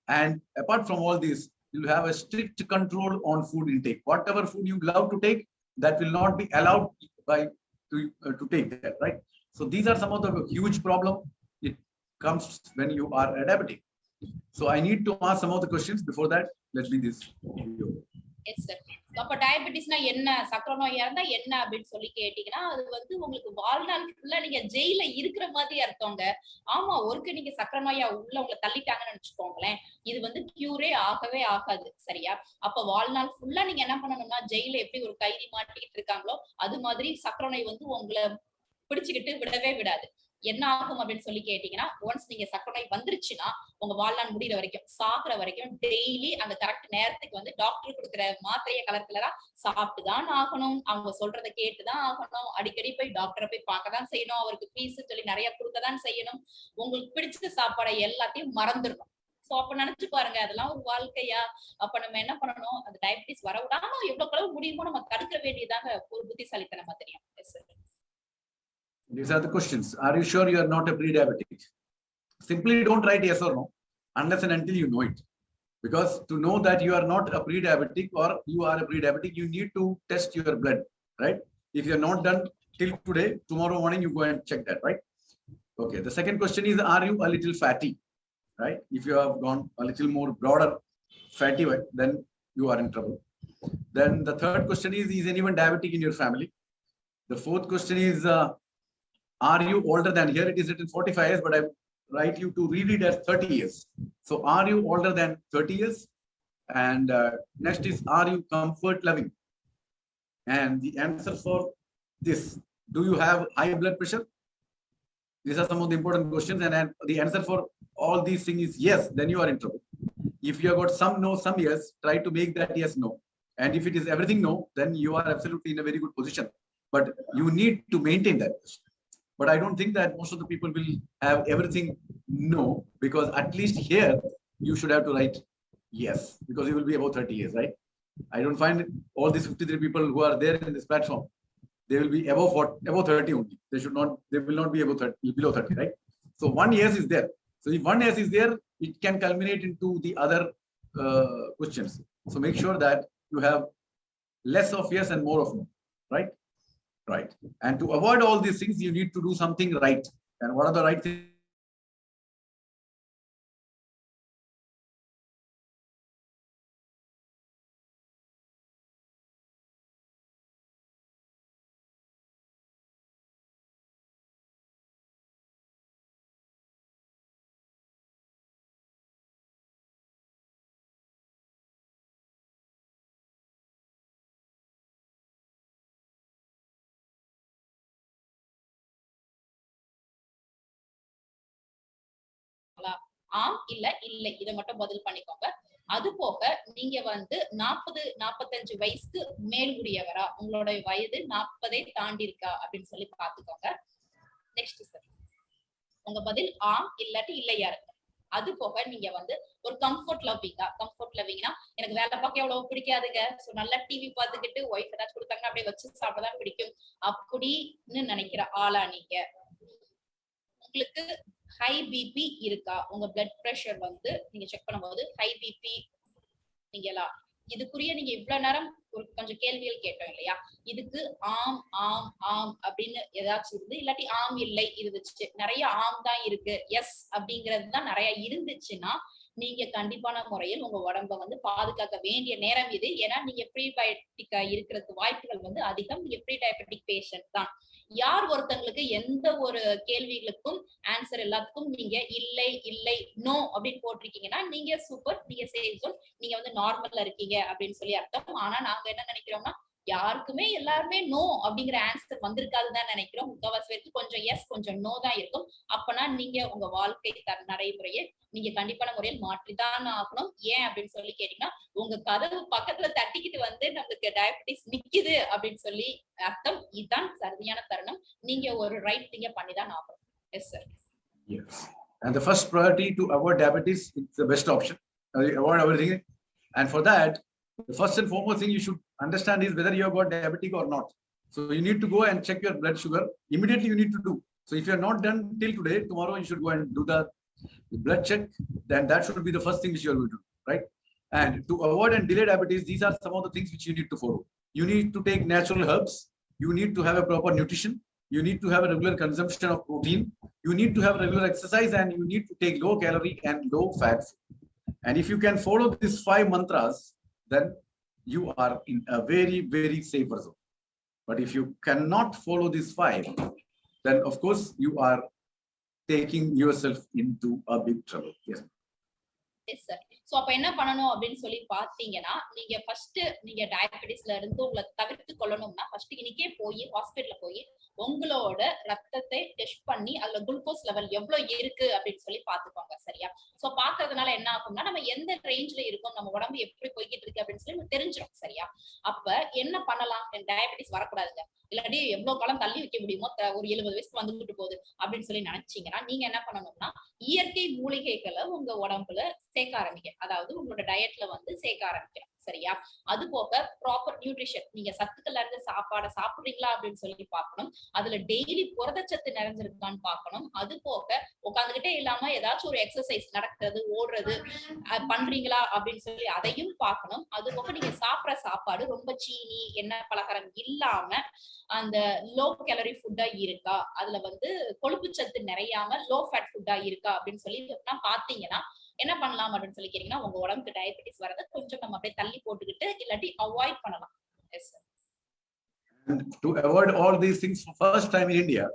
And apart from all this, you have a strict control on food intake. Whatever food you love to take, that will not be allowed to take that, right? So these are some of the huge problem it comes when you are a diabetic. So I need to ask some of the questions. Before that, let's be this video. Yes sir. அப்ப டயபெட்டிஸ்னா என்ன, சக்கரை நோயா இருந்தா என்ன அப்படின்னு சொல்லி கேட்டீங்கன்னா அது வந்து உங்களுக்கு வாழ்நாள் ஃபுல்லா நீங்க ஜெயில இருக்கிற மாதிரி அர்த்தங்க. ஆமா ஒருக்கு நீங்க சக்கரை நோயா உள்ள உங்களை தள்ளிட்டாங்கன்னு நினைச்சுக்கோங்களேன். இது வந்து கியூரே ஆகவே ஆகாது. சரியா? அப்ப வாழ்நாள் ஃபுல்லா நீங்க என்ன பண்ணணும்னா ஜெயில எப்படி ஒரு கைதி மாட்டிக்கிட்டு இருக்காங்களோ அது மாதிரி சக்கரை நோய் வந்து உங்களை பிடிச்சுக்கிட்டு விடவே விடாது. என்ன ஆகும் அப்படின்னு சொல்லி கேட்டீங்கன்னா ஒன்ஸ் நீங்க சக்கரை நோய் வந்துருச்சுன்னா உங்க வாழ்நாள் முடிகிற வரைக்கும் சாகுற வரைக்கும் டெய்லி அந்த கரெக்ட் நேரத்துக்கு வந்து டாக்டர் கொடுக்குற மாத்திரையை கலர் கலரா சாப்பிட்டுதான் ஆகணும். அவங்க சொல்றதை கேட்டுதான் ஆகணும். அடிக்கடி போய் டாக்டரை போய் பார்க்கதான் செய்யணும். அவருக்கு ஃபீஸ் சொல்லி நிறைய கொடுக்கதான் செய்யணும். உங்களுக்கு பிடிச்ச சாப்பாடை எல்லாத்தையும் மறந்துடணும். சோ அப்ப நினைச்சு பாருங்க அதெல்லாம் ஒரு வாழ்க்கையா? அப்ப நம்ம என்ன பண்ணணும்? அந்த டயபிட்டிஸ் வர விடாம எவ்வளவு அளவு முடியுமோ நம்ம தடுக்க வேண்டியதாங்க ஒரு புத்திசாலித்தனமா தெரியும். These are the questions. Are you sure you are not a pre-diabetic? Simply don't write yes or no unless and until you know it. Because to know that you are not a pre-diabetic or you are a pre-diabetic, you need to test your blood, right? If you are not done till today, tomorrow morning you go and check that, right? Okay. The second question is, are you a little fatty, right? If you have gone a little more broader fatty, then you are in trouble. Then the third question is anyone diabetic in your family? The fourth question is, are you older than, here it is written 45 years, but I write you to read it as 30 years. So are you older than 30 years? And next is, are you comfort loving? And the answer for this, do you have high blood pressure? These are some of the important questions. And the answer for all these things is yes, then you are in trouble. If you have got some no, some yes, try to make that yes, no. And if it is everything no, then you are absolutely in a very good position. But you need to maintain that. But I don't think that most of the people will have everything no, because at least here you should have to write yes, because you will be about 30 years, right? I don't find all these 53 people who are there in this platform, they will be above 30 only. They will not be above 30, below 30, right? So one yes is there. So if one yes is there, it can culminate into the other questions. So make sure that you have less of yes and more of no, right? Right. And to avoid all these things, you need to do something right. And what are the right things? ஆம் இல்ல இல்லை இதை மட்டும் பதில் பண்ணிக்கோங்க. அது போக நீங்க வந்து 40-45 வயசுக்கு மேல் உடையவரா, உங்களோட வயது 40 தாண்டி இருக்கா அப்படின்னு சொல்லி பாத்துக்கோங்க. நெக்ஸ்ட் சார், உங்க பதில் ஆம் இல்லாட்டி இல்லையா இருக்கு. அது போக நீங்க வந்து ஒரு கம்ஃபர்ட் லவ்விங்கா, எனக்கு வேலை பார்க்க எவ்வளவு பிடிக்காதுங்க, சோ நல்லா டிவி பார்த்துக்கிட்டு ஒய்ஃப் ஏதாச்சும் கொடுத்தாங்க அப்படியே வச்சு சாப்பிடதான் பிடிக்கும் அப்படின்னு நினைக்கிற ஆளா நீங்க? உங்களுக்கு ஹை பிபி இருக்கா, உங்க பிளட் பிரஷர் வந்து நீங்க செக் பண்ணும்போது ஹை பிபி நீங்களா? இதுக்குரிய நீங்க இவ்வளவு நேரம் ஒரு கொஞ்சம் கேள்விகள் கேட்டோம் இல்லையா, இதுக்கு ஆம் ஆம் ஆம் அப்படின்னு ஏதாச்சும் இருந்து, இல்லாட்டி ஆம் இல்லை இருந்துச்சு, நிறைய ஆம் தான் இருக்கு, எஸ் அப்படிங்கிறது தான் நிறைய இருந்துச்சுன்னா நீங்க கண்டிப்பான முறையில் உங்க உடம்ப வந்து பாதுகாக்க வேண்டிய நேரம் இது. ஏன்னா நீங்க ப்ரீ-டயபெட்டிக்கா இருக்கிறதுக்கு வாய்ப்புகள் வந்து அதிகம். நீங்க ப்ரீ-டயபெட்டிக் பேஷண்ட் தான். யார் ஒருத்தங்களுக்கு எந்த ஒரு கேள்விகளுக்கும் ஆன்சர் எல்லாத்துக்கும் நீங்க இல்லை இல்லை நோ அப்படின்னு போட்டிருக்கீங்கன்னா நீங்க சூப்பர், நீங்க சேஃப் ஜோன், நீங்க வந்து நார்மல்ல இருக்கீங்க அப்படின்னு சொல்லி அர்த்தம். ஆனா நாங்க என்ன நினைக்கிறோம்னா, யாருக்குமே எல்லாருமே நோ அப்படிங்கிற ஆன்சர் வந்திருக்காதுதான் நினைக்கிறோம். முக்கால்வாசி பேருக்கு கொஞ்சம் எஸ் கொஞ்சம் நோ தான் இருக்கும். அப்பனா நீங்க உங்க வாழ்க்கை நடைமுறையை நீங்க கண்டிப்பான முறையில் மாற்றிதான் ஆகணும். ஏன் அப்படின்னு சொல்லி கேட்டீங்கன்னா, உங்க கதவு பக்கத்துல தட்டிக்கிட்டு வந்து நமக்கு டயபெட்டிஸ் நிக்குது அப்படின்னு சொல்லி அர்த்தம். இதுதான் சரியான தருணம். நீங்க ஒரு ரைட் திங்க பண்ணிதான் ஆகணும். Yes sir. Yes. And the first priority to avoid diabetes is the best option. Avoid everything. And for that, the first and foremost thing you should understand is whether you have got diabetic or not. So you need to go and check your blood sugar. Immediately you need to do. So if you are not done till today, tomorrow you should go and do the blood check. Then that should be the first thing which you are going to do, right? And to avoid and delay diabetes, these are some of the things which you need to follow. You need to take natural herbs. You need to have a proper nutrition. You need to have a regular consumption of protein. You need to have regular exercise, and you need to take low calorie and low fat food. And if you can follow these 5 mantras, then you are in a very, very safer zone. But if you cannot follow these 5, then of course you are taking yourself into a big trouble. Yes. Yes, sir. So அப்ப என்ன பண்ணணும் அப்படின்னு சொல்லி பாத்தீங்கன்னா, நீங்க ஃபர்ஸ்ட் நீங்க டயபெட்டிஸ்ல இருந்து உங்களை தவிர்த்து கொள்ளணும்னா ஃபர்ஸ்ட் இன்னைக்கே போய் ஹாஸ்பிட்டல்ல போய் உங்களோட ரத்தத்தை டெஸ்ட் பண்ணி அதுல குளுக்கோஸ் லெவல் எவ்வளவு இருக்கு அப்படின்னு சொல்லி பாத்துக்கோங்க. சரியா? சோ பாக்குறதுனால என்ன ஆகும்னா, நம்ம எந்த ரேஞ்ச்ல இருக்கோம், நம்ம உடம்பு எப்படி போய்கிட்டு இருக்கு அப்படின்னு சொல்லி நமக்கு தெரிஞ்சிடும். சரியா? அப்ப என்ன பண்ணலாம், டயபெட்டிஸ் வரக்கூடாதுங்க, இல்லாட்டி எவ்வளவு காலம் தள்ளி வைக்க முடியுமோ, ஒரு 70 வயசுக்கு வந்துட்டு போகுது அப்படின்னு சொல்லி நினைச்சீங்கன்னா நீங்க என்ன பண்ணணும்னா, இயற்கை மூலிகைகளை உங்க உடம்புல சேர்க்க ஆரம்பிக்க, அதாவது உங்களோட டயட்ல வந்து சேர்க்க ஆரம்பிக்கணும். சரியா? அது போக ப்ராப்பர் நியூட்ரிஷன், நீங்க சத்துக்கள்ல இருந்து சாப்பாடை சாப்பிடுறீங்களா அப்படின்னு சொல்லி பார்க்கணும். அதுல டெய்லி புரதச்சத்து நிறைஞ்சிருக்கான்னு பார்க்கணும். அது போக உட்காந்துகிட்டே இல்லாம ஏதாச்சும் ஒரு எக்ஸசைஸ், நடக்கிறது, ஓடுறது பண்றீங்களா அப்படின்னு சொல்லி அதையும் பார்க்கணும். அது போக நீங்க சாப்பிடுற சாப்பாடு ரொம்ப சீனி எண்ணெய் பலகாரம் இல்லாம அந்த லோ கேலரி ஃபுட்டா இருக்கா, அதுல வந்து கொழுப்பு சத்து நிறையாம லோ ஃபேட் ஃபுட்டா இருக்கா அப்படின்னு சொல்லி பாத்தீங்கன்னா என்ன பண்ணலாம் அப்படின்னு சொல்லி கேட்டீங்கன்னா, உங்க உடம்புக்கு டயபெட்டிஸ் வரத கொஞ்சம் நம்ம அப்படியே தள்ளி போட்டுக்கிட்டு இல்லாட்டி அவாய்ட் பண்ணலாம். Yes sir. To avoid all these things, for first time in India,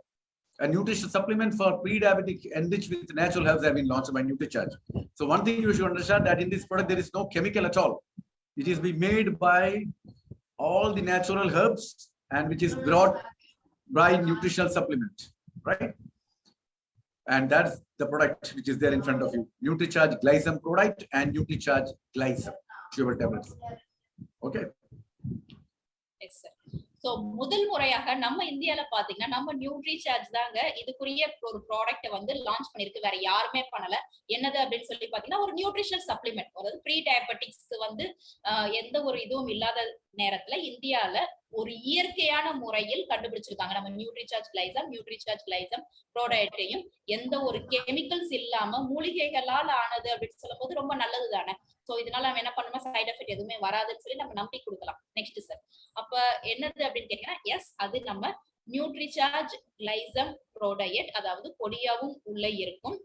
a nutrition supplement for pre-diabetic enriched with natural herbs have been launched by NutriCharge. So one thing you should understand that in this product there is no chemical at all. It is being made by all the natural herbs and which is brought by nutritional supplement, right? And that's the product which is there in front of you. NutriCharge GLYCEM product and NutriCharge GLYCEM chewable tablets. Okay. Yes, sir. So முதல் முறையாக நம்ம இந்தியால பாத்தீங்கன்னா நம்ம நியூட்ரிசார்ஜ் தாங்க இதுக்குரிய ஒரு ப்ராடக்ட் வந்து லான்ச் பண்ணிருக்கு. வேற யாருமே பண்ணல. என்னது அப்படின்னு சொல்லி பாத்தீங்கன்னா ஒரு நியூட்ரிஷனல் சப்ளிமெண்ட், அதாவது ப்ரீ டயபெட்டிக்ஸ்க்கு வந்து எந்த ஒரு இதுவும் இல்லாத நேரத்துல இந்தியால ஒரு இயற்கையான முறையில் கண்டுபிடிச்சிருக்காங்க. நம்ம நியூட்ரிசார்ஜ் கிளைசம் ப்ரோடக்டையும் எந்த ஒரு கெமிக்கல்ஸ் இல்லாம மூலிகைகளால் ஆனது அப்படின்னு சொல்லும் போது ரொம்ப நல்லது தானே. சோ இதனால நம்ம என்ன பண்ணணும், சைடு எஃபெக்ட் எதுவுமே வராதுன்னு சொல்லி நம்ம நம்பி கொடுக்கலாம். நெக்ஸ்ட் சார், அப்ப என்னது அப்படின்னு கேட்டீங்கன்னா, எஸ் அது நம்ம நியூட்ரிசார்ஜ் கிளைசம் ப்ரோடக்ட், அதாவது பொடியாவும் உள்ள இருக்கும்.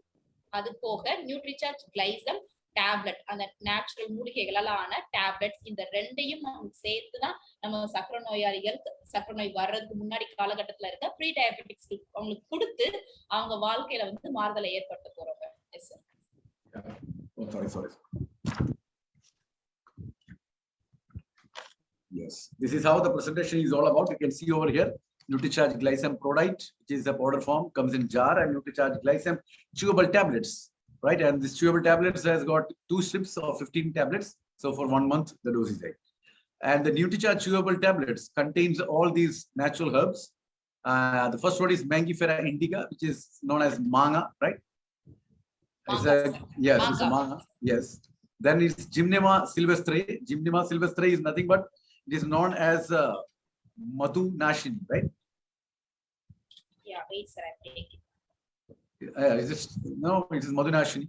அது போக நியூட்ரிசார்ஜ் கிளைசம் டேப்லெட், அந்த நேச்சுரல் மூலிகைகளால ஆன டேப்லெட்ஸ், இந்த ரெண்டையும் நம்ம சேர்த்துதான் நம்ம சக்கரை நோயாளிகள், சக்கரை நோய் வர்றதுக்கு முன்னாடி காலகட்டத்துல இருக்க ப்ரீ டயபெட்டிக்ஸ் அவங்களுக்கு கொடுத்து அவங்க வாழ்க்கையில வந்து மாறுதலை ஏற்படுத்த போறோம். Yes sir. Sorry. Yes, this is how the presentation is all about. You can see over here, NutriCharge GLYCEM product, which is a powder form, comes in jar, and NutriCharge GLYCEM chewable tablets, right? And this chewable tablets has got 2 strips of 15 tablets. So for 1 month, the dose is there. And the NutriCharge chewable tablets contains all these natural herbs. The first one is Mangifera indica, which is known as manga, right? It's a manga. Yes. Then it's Gymnema sylvestre. Gymnema sylvestre is nothing but it is known as Madhu Nashini, right? Yeah, wait, sir. I'm taking. No, it is Madhu Nashini.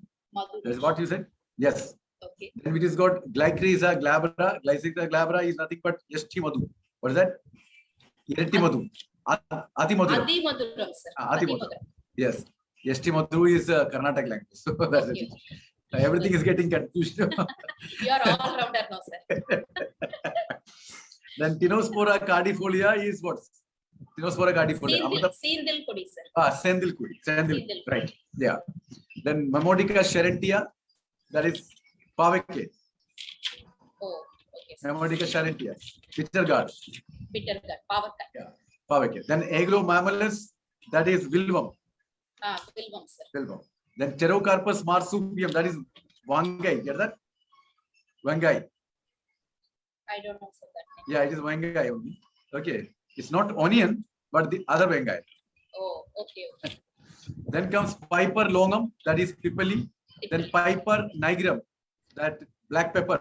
That's what you said. Yes. Okay. Then it is got Glycreza glabra. Glycreza glabra is nothing but St. Madhu. What is that? St. Madhu. Ati Madhuram. Adi Madhuram, sir. Ati Madhuram. Yes. St. Madhu is Karnataka language. So that's okay. it. Everything is getting confused. You are all rounder now, sir. Then Tinospora cardifolia is what? Tinospora cardifolia. Sendil kudi, sir. Sendil kudi. Sendil. Right. Yeah. Then Mamodica charentia, that is Paveke. Oh, okay. Mamodica charentia. Bitter gourd. Pavaka. Yeah. Paveke. Then Agromammalus, that is Vilvam. Vilvam, sir. Vilvam. Then Pterocarpus marsupium, that is Vangai. Get that? Vangai. I don't know for that name. Yeah, it is Vangai only. Okay. It's not onion, but the other Vangai. Oh, okay. Then comes Piper longum, that is Pipali. Then Piper nigrum, that black pepper.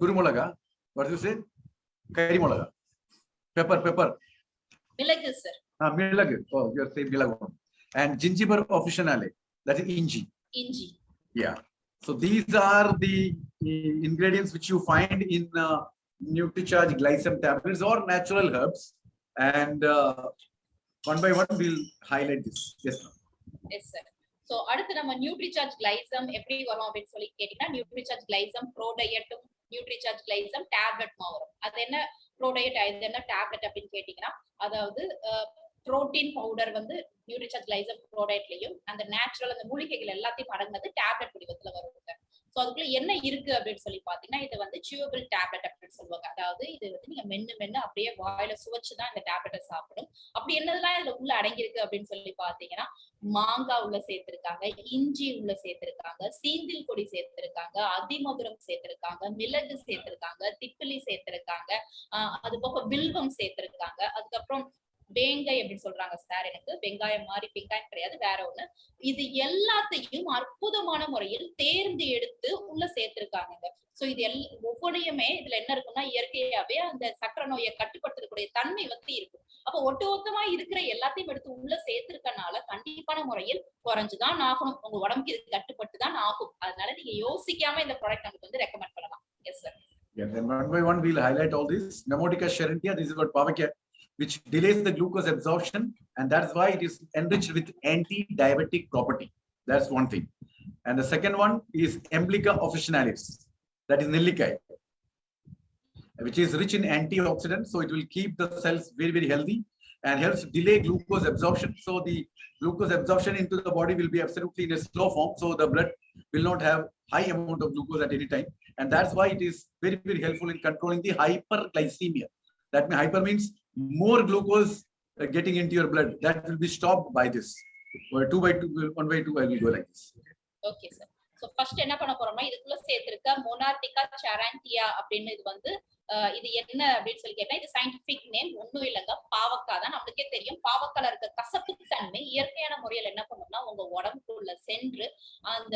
Kurumolaga. What do you say? Karimolaga. Pepper. Milagu, sir. Milagu. Oh, you are saying Milagu. And Gingiber officinale, that is Inji. Yeah. So these are the ingredients which you find in NutriCharge GLYCEM tablets or natural herbs. And one by one, we'll highlight this. Yes, ma'am. Yes, sir. So, அடுத்து நம்ம NutriCharge GLYCEM எப்படி வரும் அப்படின்னு சொல்லி கேட்டீங்கன்னா, NutriCharge GLYCEM ப்ரோடயட்டும் NutriCharge GLYCEM டேப்லெட்மா வரும். அது என்ன ப்ரோடயட், அது என்ன டேப்லெட் அப்படின்னு கேட்டீங்கன்னா, அதாவது புரோட்டீன் பவுடர் வந்து NutriCharge GLYCEM ப்ரோடக்ட்லயும் அந்த நேச்சுரல் அந்த மூலிகைகள் எல்லாத்தையும் அடங்கினது டேப்லெட் வடிவத்துல வருவாங்க. சோ அதுக்குள்ள என்ன இருக்கு அப்படின்னு சொல்லி பாத்தீங்கன்னா, இது வந்து சியூவபிள் டேப்லெட் அப்படின்னு சொல்லுவாங்க. அதாவது இது வந்து நீங்க மென்னு அப்படியே வாயில சுவைச்சுதான் இந்த டேப்லெட்டை சாப்பிடும். அப்படி என்னதெல்லாம் இதுல உள்ள அடங்கி இருக்கு அப்படின்னு சொல்லி பாத்தீங்கன்னா, மாங்காய் உள்ள சேர்த்திருக்காங்க, இஞ்சி உள்ள சேர்த்திருக்காங்க, சீந்தில் கொடி சேர்த்திருக்காங்க, அதிமதுரம் சேர்த்திருக்காங்க, மிளகு சேர்த்திருக்காங்க, திப்பிலி சேர்த்திருக்காங்க, அது போக வில்வம் சேர்த்திருக்காங்க. அதுக்கப்புறம் வெங்காயம் அப்படின்னு சொல்றாங்க சார், எனக்கு வெங்காயம் மாதிரி வெங்காயம் கிடையாது, வேற ஒண்ணு. இது எல்லாத்தையும் அற்புதமான முறையில் தேர்ந்து எடுத்து உள்ள சேர்த்திருக்காங்க. சோ இது ஒவ்வொன்றையுமே இதுல என்ன இருக்குன்னா, இயற்கையாவே அந்த சக்கரை நோயை கட்டுப்படுத்தக்கூடிய தன்மை வந்து இருக்கும். அப்ப ஒட்டுமொத்தமா இருக்கிற எல்லாத்தையும் எடுத்து உள்ள சேர்த்திருக்கனால கண்டிப்பான முறையில் குறைஞ்சுதான் ஆகணும். உங்க உடம்புக்கு இது கட்டுப்பட்டுதான் ஆகும். அதனால நீங்க யோசிக்காம இந்த ப்ராடக்ட் நமக்கு வந்து ரெக்கமெண்ட் பண்ணலாம். Yes sir. Yeah, then one by one we'll highlight all this. Pneumodica charentia, this is what Pavaka, which delays the glucose absorption, and that's why it is enriched with anti-diabetic property. That's one thing. And the second one is Emblica officinalis, that is Nellikai, which is rich in antioxidants, so it will keep the cells very, very healthy and helps delay glucose absorption. So the glucose absorption into the body will be absolutely in a slow form, so the blood will not have high amount of glucose at any time, and that's why it is very, very helpful in controlling the hyperglycemia. That means hyper means more glucose getting into your blood. That will be stopped by this. 2 by 2, 1 by 2, I will go like this. Okay, sir. So first என்ன பண்ண போறோம்னா, இதுக்குள்ள சேர்த்திருக்க மொனார்டிகா சாரண்டியா அப்படின்னு இது வந்து இது என்ன அப்படின்னு சொல்லி கேட்டா, இது சயின்டிபிக் நேம் ஒண்ணும் இல்லைங்க, பாவக்காய் தான். நம்மளுக்கே தெரியும், பாவக்கால இருக்க கசப்பு தன்மை இயற்கையான முறையில் என்ன பண்ணும்னா உங்க உடம்புக்குள்ள சென்று அந்த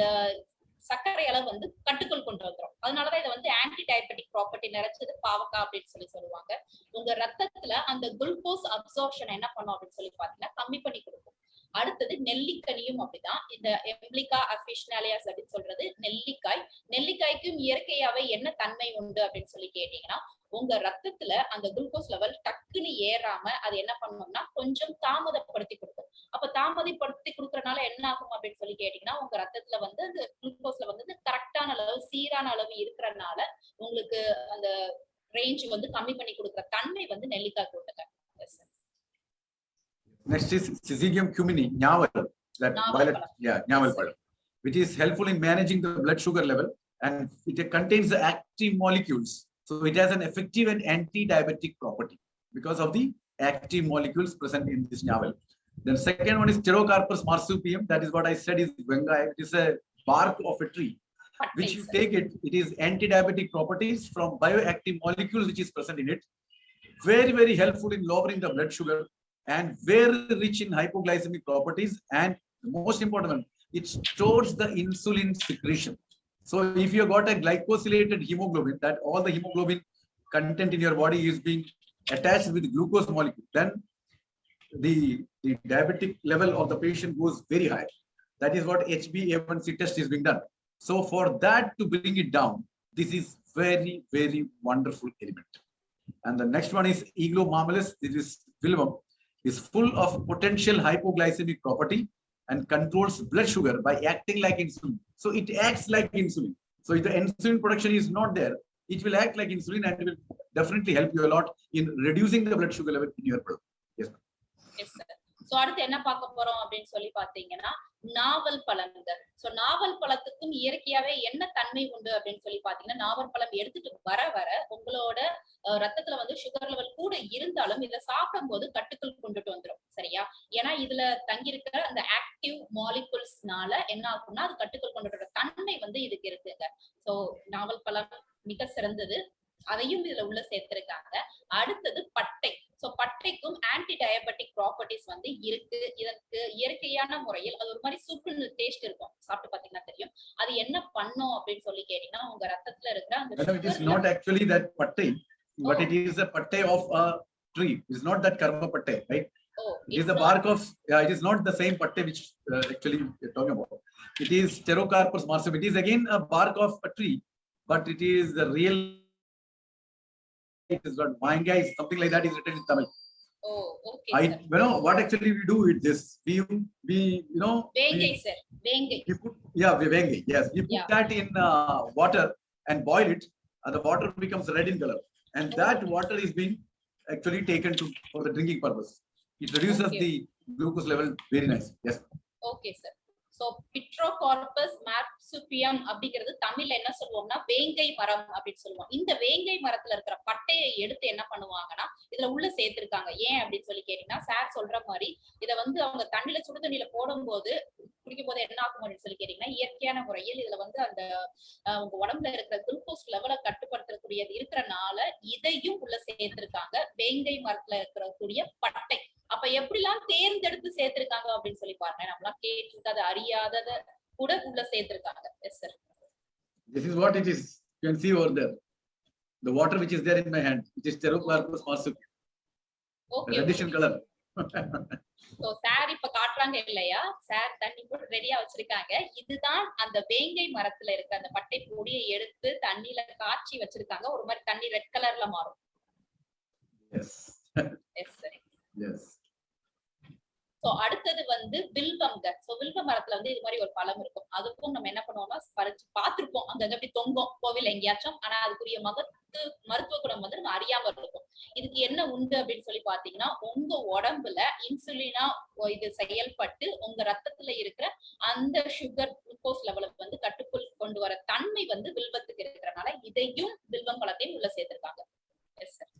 சர்க்கரை அளவு வந்து கட்டுக்குள் கொண்டு வந்துரும். அதனாலதான் இதை வந்து ஆன்டி டயபெட்டிக் ப்ராப்பர்ட்டி நிறைச்சது பாவக்காய் அப்படின்னு சொல்லுவாங்க. உங்க ரத்தத்துல அந்த குளுக்கோஸ் அப்சார்ப்ஷன் என்ன பண்ணும் அப்படின்னு சொல்லி பாத்தீங்கன்னா கம்மி பண்ணி கொடுக்கும். அடுத்தது நெல்லிக்கனியும் அப்படிதான். இந்த எம்பிளிகா அஃபிஷினாலியாஸ் அப்படின்னு சொல்றது நெல்லிக்காய். நெல்லிக்காய்க்கும் இயற்கையாவே என்ன தன்மை உண்டு அப்படின்னு சொல்லி கேட்டீங்கன்னா, உங்க ரத்தத்துல அந்த குளுக்கோஸ் லெவல் டக்குன்னு ஏறாம அது என்ன பண்ணணும்னா கொஞ்சம் தாமதப்படுத்தி கொடுக்கும். அப்ப தாமதப்படுத்தி கொடுக்கறதுனால என்ன ஆகும் அப்படின்னு சொல்லி கேட்டீங்கன்னா, உங்க ரத்தத்துல வந்து அந்த குளுக்கோஸ்ல வந்து கரெக்டான அளவு சீரான அளவு இருக்கிறதுனால உங்களுக்கு அந்த ரேஞ்ச் வந்து கம்மி பண்ணி கொடுக்குற தன்மை வந்து நெல்லிக்காய் கொடுங்க. Next is Syzygium cumini, nyaval, that violet, nyaval palam, which is helpful in managing the blood sugar level, and it contains the active molecules. So it has an effective and anti-diabetic property because of the active molecules present in this nyaval. Then second one is Pterocarpus marsupium. That is what I said is vengai. It is a bark of a tree. Which you take it, it is anti-diabetic properties from bioactive molecules which is present in it. Very, very helpful in lowering the blood sugar and very rich in hypoglycemic properties. And the most important one, it stores the insulin secretion. So if you got a glycosylated hemoglobin, that all the hemoglobin content in your body is being attached with glucose molecule, then the diabetic level of the patient goes very high. That is what HbA1c test is being done. So for that to bring it down, this is very, very wonderful element. And the next one is Eaglomarmelis. This is Vilvum, is full of potential hypoglycemic property and controls blood sugar by acting like insulin. So it acts like insulin. So if the insulin production is not there, it will act like insulin and will definitely help you a lot in reducing the blood sugar level in your blood. Yes, ma'am. Yes, sir. So அடுத்து என்ன பார்க்க போறோம் அப்படின்னு சொல்லி பாத்தீங்கன்னா நாவல் பழங்க. சோ நாவல் பழத்துக்கும் இயற்கையாவே என்ன தன்மை உண்டு அப்படின்னு சொல்லி பாத்தீங்கன்னா, நாவல் பழம் எடுத்துட்டு வர வர உங்களோட ரத்தத்துல வந்து சுகர் லெவல் கூட இருந்தாலும் இதை சாப்பிடும் போது கட்டுக்குள் கொண்டுட்டு வந்துடும். சரியா? ஏன்னா இதுல தங்கியிருக்கிற அந்த ஆக்டிவ் மாலிகுல்ஸ்னால என்ன ஆகும்னா அது கட்டுக்குள் கொண்டுட்டு வர தன்மை வந்து இதுக்கு இருக்குங்க. சோ நாவல் பழம் மிக சிறந்தது. அதையும் இதுல உள்ள சேர்த்திருக்காங்க. அடுத்தது பட்டை. சோ பட்டைக்கும் ஆன்டி டயபெட்டிக் ப்ராப்பர்ட்டிஸ் வந்து இருக்கு. இதற்கு இயற்கையான முறையில் அது ஒரு மாதிரி சூப்பர் டேஸ்ட் இருக்கும். சாப்பிட்டு பாத்தீங்கன்னா தெரியும். அது என்ன பண்ணும் அப்படின்னு சொல்லி கேட்டீங்கன்னா உங்க ரத்தத்துல இருக்கிற அந்த it is not actually that pattai, but it is a pattai of a tree. It is not that karma pattai, right? It is the bark of, it is not the same pattai which actually you're talking about. It is Pterocarpus marsupium. It is again a bark of a tree, but it is the real, it is got mangai, something like that is written in Tamil. Oh, okay. You know what actually we do with this? We you know. Vengai, sir. Vengai. You put, vengai. Yes, you put that in water and boil it, and the water becomes red in color, and that water is being actually taken for the drinking purpose. It reduces the glucose level very nice. Yes. Okay, sir. So Pterocarpus marsupium அப்படிங்கிறது தமிழ்ல என்ன சொல்லுவோம்னா வேங்கை மரம் அப்படின்னு சொல்லுவோம். இந்த வேங்கை மரத்துல இருக்கிற பட்டையை எடுத்து என்ன பண்ணுவாங்கன்னா இதுல உள்ள சேர்த்திருக்காங்க. ஏன் அப்படின்னு சொல்லி கேட்டீங்கன்னா சார் சொல்ற மாதிரி இதை வந்து அவங்க தண்ணியில சுடு தண்ணியில போடும்போது குடிக்கும் போது என்ன ஆகும் அப்படின்னு சொல்லி கேட்டீங்கன்னா இயற்கையான முறையில் இதுல வந்து அந்த உங்க உடம்புல இருக்கிற குளுக்கோஸ் லெவலை கட்டுப்படுத்தக்கூடியது இருக்கிறனால இதையும் உள்ள சேர்த்திருக்காங்க. வேங்கை மரத்துல இருக்கக்கூடிய பட்டை. அப்ப எப்படிலாம் தேர்ந்தெடுத்து சேர்த்திருக்காங்க அப்படின்னு சொல்லி பாருங்க. நம்மளாம் கேட்டிருக்காத அறியாதத கூட உள்ள சேர்த்திருக்காங்க. Yes sir. This is what it is. You can see over there. The water which is there in my hand, it is Pterocarpus marsupium. Okay. Reddish in color. So sir இப்ப காட்டுறாங்க இல்லையா? சார் தண்ணி போட்டு ரெடியா வச்சிருக்காங்க. இதுதான் அந்த வேங்கை மரத்துல இருக்க அந்த பட்டை பொடியை எடுத்து தண்ணியில காய்ச்சி வச்சிருக்காங்க. ஒரு மாதிரி தண்ணி ரெட் கலர்ல மாறும். Yes. Yes, sir. Yes. So அடுத்தது வந்து வில்வம்ங்க. சோ வில்வ மரத்துல வந்து இது மாதிரி ஒரு பழம் இருக்கும். அதுக்கும் நம்ம என்ன பண்ணுவோம்னா பறிச்சு பார்த்திருப்போம். அந்த அப்படி தொங்கும் கோவில் எங்கேயாச்சும். ஆனா அதுக்குரிய மருத்துவ குணம் வந்து நம்ம அறியாம இருக்கும். இதுக்கு என்ன உண்டு அப்படின்னு சொல்லி பாத்தீங்கன்னா உங்க உடம்புல இன்சுலினா இது செயல்பட்டு உங்க ரத்தத்துல இருக்கிற அந்த சுகர் குளுக்கோஸ் லெவலை வந்து கட்டுக்குள் கொண்டு வர தன்மை வந்து வில்வத்துக்கு இருக்கிறனால இதையும் வில்வம் பழத்தையும் உள்ள சேர்த்திருக்காங்க. Yes sir.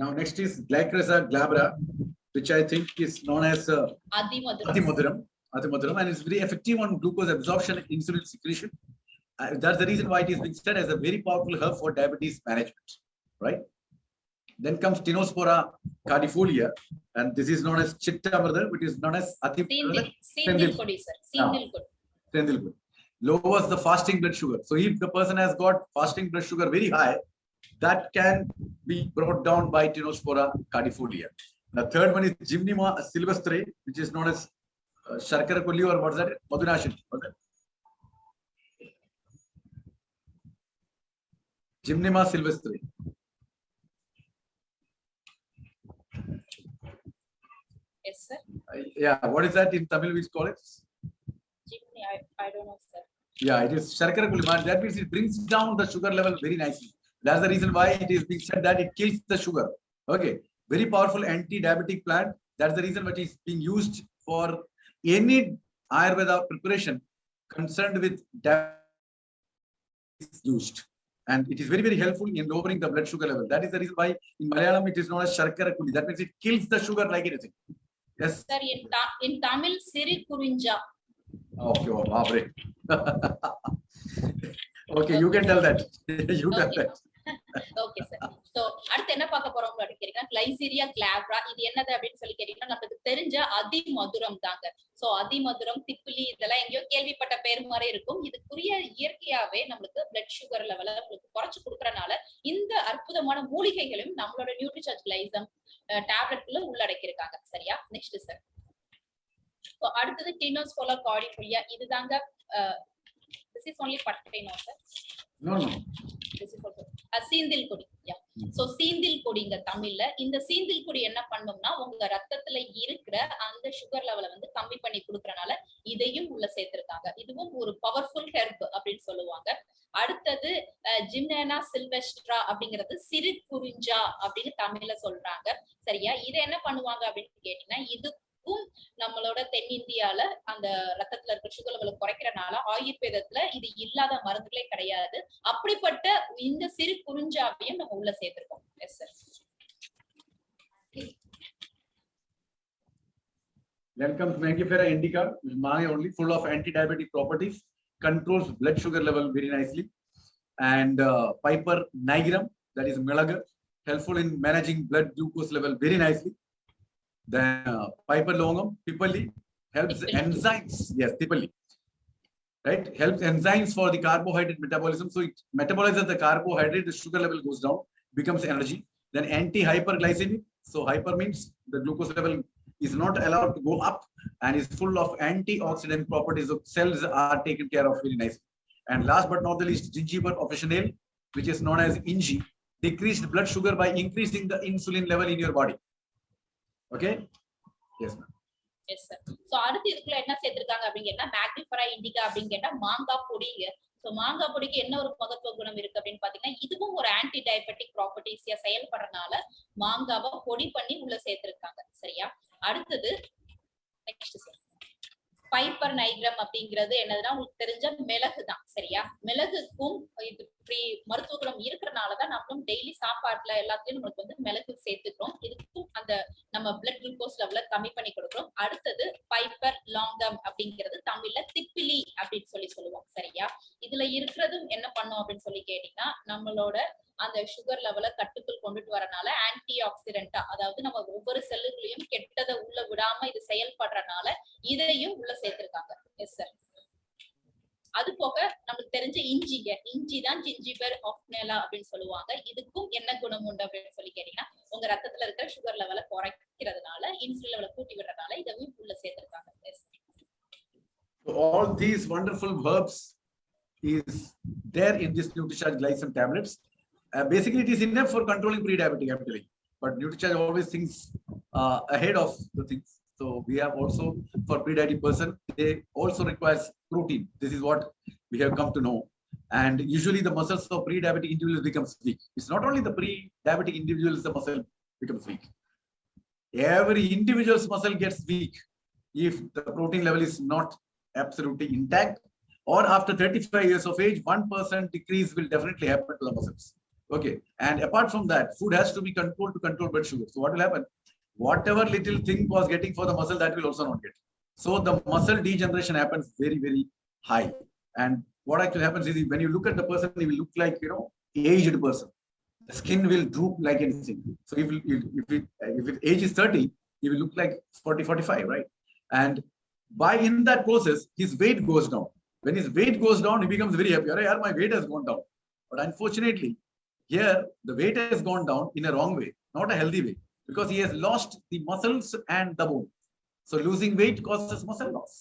Now next is Glycera glabra, which I think is known as Adimaduram, and it's very effective on glucose absorption and insulin secretion. That's the reason why it is being studied as a very powerful herb for diabetes management, right? Then comes Tinospora cardifolia, and this is known as Chittamarda, which is known as Sendilkudi. lowers the fasting blood sugar. So if the person has got fasting blood sugar very high, that can be brought down by Tinospora cardifolia. The third one is Gymnema sylvestre, which is known as Sharkara Kulli, or what's that? Madhunashin. Gymnema sylvestre. Yes, sir. Yeah, what is that in Tamil? We call it? I don't know, sir. Yeah, it is Sharkara Kulli. That means it brings down the sugar level very nicely. That's the reason why it is being said that it kills the sugar. Okay, very powerful anti-diabetic plant. That's the reason why it is being used for any Ayurveda preparation concerned with diabetes used. And it is very, very helpful in lowering the blood sugar level. That is the reason why in Malayalam it is known as Sharkara Kulli. That means it kills the sugar like anything. Yes. Sir, in Tamil, Siri Kurinja. Okay, oh, Babre. Okay, you can tell that. You tell that. Okay, sir. So, அடுத்து என்ன பார்க்க போறோம் அப்படின்னு கேட்டீங்கன்னா கிளைசீரியா கிளாப்ரா. இது என்னது அப்படின்னு சொல்லி கேட்டீங்கன்னா நமக்கு தெரிஞ்ச அதிமதுரம் தாங்க. சோ அதிமதுரம், திப்பிலி இதெல்லாம் எங்கேயோ கேள்விப்பட்ட பேர் மாதிரி இருக்கும். இதுக்குரிய இயற்கையாவே நம்மளுக்கு பிளட் சுகர் லெவலை உங்களுக்கு குறைச்சு கொடுக்கறனால இந்த அற்புதமான மூலிகைகளையும் நம்மளோட நியூட்ரிசார்ஜ் கிளைசம் டேப்லெட்ல உள்ளடக்கி இருக்காங்க. சரியா? Next sir. So, அடுத்தது டினோஸ்போலா கார்டிஃபோலியா. இதுதாங்க this is only பட்டைனோ sir. No. This is also seenthil kodi. Yeah. So சீந்தில் கொடிங்க தமிழ்ல. இந்த சீந்தில் கொடி என்ன பண்ணும்னா உங்க ரத்தத்துல இருக்கிற அந்த சுகர் லெவலை வந்து கம்மி பண்ணி கொடுக்கறனால இதையும் உள்ள சேர்த்திருக்காங்க. இதுவும் ஒரு பவர்ஃபுல் ஹெர்ப் அப்படின்னு சொல்லுவாங்க. அடுத்தது ஜிம்னேனா சில்வெஸ்ட்ரா அப்படிங்கிறது சிறு குறிஞ்சா அப்படின்னு தமிழ்ல சொல்றாங்க. சரியா? இதை என்ன பண்ணுவாங்க அப்படின்னு கேட்டீங்கன்னா இதுக்கும் நம்மளோட தென்னிந்தியால அந்த ரத்தத்துல இருக்கிற சுகர் லெவலை குறைக்கிறனால ஆயுர்வேதத்துல இது இல்லாத மருந்துகளே கிடையாது. அப்படிப்பட்ட இந்த சிறு குறிஞ்சாவையும் நம்ம உள்ள சேர்த்திருக்கோம். Yes sir. Then comes Mangifera indica, which is only full of anti-diabetic properties, controls blood sugar level very nicely, and Piper nigrum, that is melaga, helpful in managing blood glucose level very nicely. Then Piper longum, Tipali, helps enzymes. Yes, Tipali. Right? Helps enzymes for the carbohydrate metabolism. So it metabolizes the carbohydrate, the sugar level goes down, becomes energy. Then anti-hyperglycemic. So hyper means the glucose level is not allowed to go up and is full of antioxidant properties. So cells are taken care of very nicely. And last but not the least, gingiber officinale, which is known as Inji, decreased blood sugar by increasing the insulin level in your body. Okay? Yes, ma'am. Yes, sir. So அடுத்து இதுக்குள்ள என்ன சேர்த்திருக்காங்க அப்படின்னு கேட்டா மேக்னிஃபரா இண்டிகா அப்படின்னு கேட்டா மாங்காய் பொடிங்க. சோ மாங்காய் பொடிக்கு என்ன ஒரு மகத்துவ குணம் இருக்கு அப்படின்னு பாத்தீங்கன்னா இதுவும் ஒரு ஆன்டி டயபெட்டிக் ப்ராப்பர்ட்டிஸியா செயல்படுறதுனால மாங்காவை பொடி பண்ணி உள்ள சேர்த்திருக்காங்க. சரியா? அடுத்தது நெக்ஸ்ட் சார். பைப்பர் நைக்ரம் அப்படிங்கிறது என்னதுன்னா உங்களுக்கு தெரிஞ்ச மிளகு தான். சரியா? மிளகுக்கும் இது மருத்துவ குணம் இருக்கிறனாலதான் நம்மளும் டெய்லி சாப்பாட்டுல எல்லாத்தையும் நம்மளுக்கு வந்து மிளகு சேர்த்துக்கிறோம். இதுக்கும் அந்த நம்ம பிளட் குளுக்கோஸ் லெவல கம்மி பண்ணி கொடுக்கிறோம். அடுத்தது பைப்பர் லாங்கம் அப்படிங்கிறது தமிழ்ல திப்பிலி அப்படின்னு சொல்லுவோம். சரியா? இதுல இருக்கிறதும் என்ன பண்ணும் அப்படின்னு சொல்லி கேட்டீங்கன்னா நம்மளோட அந்த சுகர் லெவலை கட்டுக்குள் கொண்டுட்டு வரனால ஆன்டி ஆக்சிடென்டா, அதாவது நம்ம ஒவ்வொரு செல்லுகளையும் கெட்டதை உள்ள விடாம இது செயல்படுறனால இதையும் உள்ள சேர்த்திருக்காங்க. Yes sir. அது போக நமக்கு தெரிஞ்ச இஞ்சிங்க. இஞ்சி தான் ஜிஞ்சிபர் ஆஃப்னேலா அப்படின்னு சொல்லுவாங்க. இதுக்கும் என்ன குணம் உண்டு அப்படின்னு சொல்லி கேட்டீங்கன்னா உங்க ரத்தத்துல இருக்கிற சுகர் லெவலை குறைக்கிறதுனால இன்சுலின் லெவலை கூட்டி விடுறதுனால இதையும் உள்ள சேர்த்திருக்காங்க. All these wonderful herbs is there in this NutriCharge GLYCEM tablets. Basically, it is enough for controlling pre-diabetic, I'm telling. But NutriCharge always thinks ahead of the things. So we have also for pre-diabetic person, they also requires protein. This is what we have come to know. And usually the muscles of pre-diabetic individuals becomes weak. It's not only the pre-diabetic individuals, the muscle becomes weak. Every individual's muscle gets weak if the protein level is not absolutely intact, or after 35 years of age, 1% decrease will definitely happen to the muscles. Okay. And apart from that, food has to be controlled to control blood sugar. So what will happen? Whatever little thing was getting for the muscle, that will also not get. So the muscle degeneration happens very, very high. And what actually happens is when you look at the person, he will look like, aged person. The skin will droop like anything. So if his age is 30, he will look like 40, 45, right? And in that process, his weight goes down. When his weight goes down, he becomes very happy. Yeah, my weight has gone down. But unfortunately, here the weight has gone down in a wrong way, not a healthy way, because he has lost the muscles and the bone. So losing weight causes muscle loss.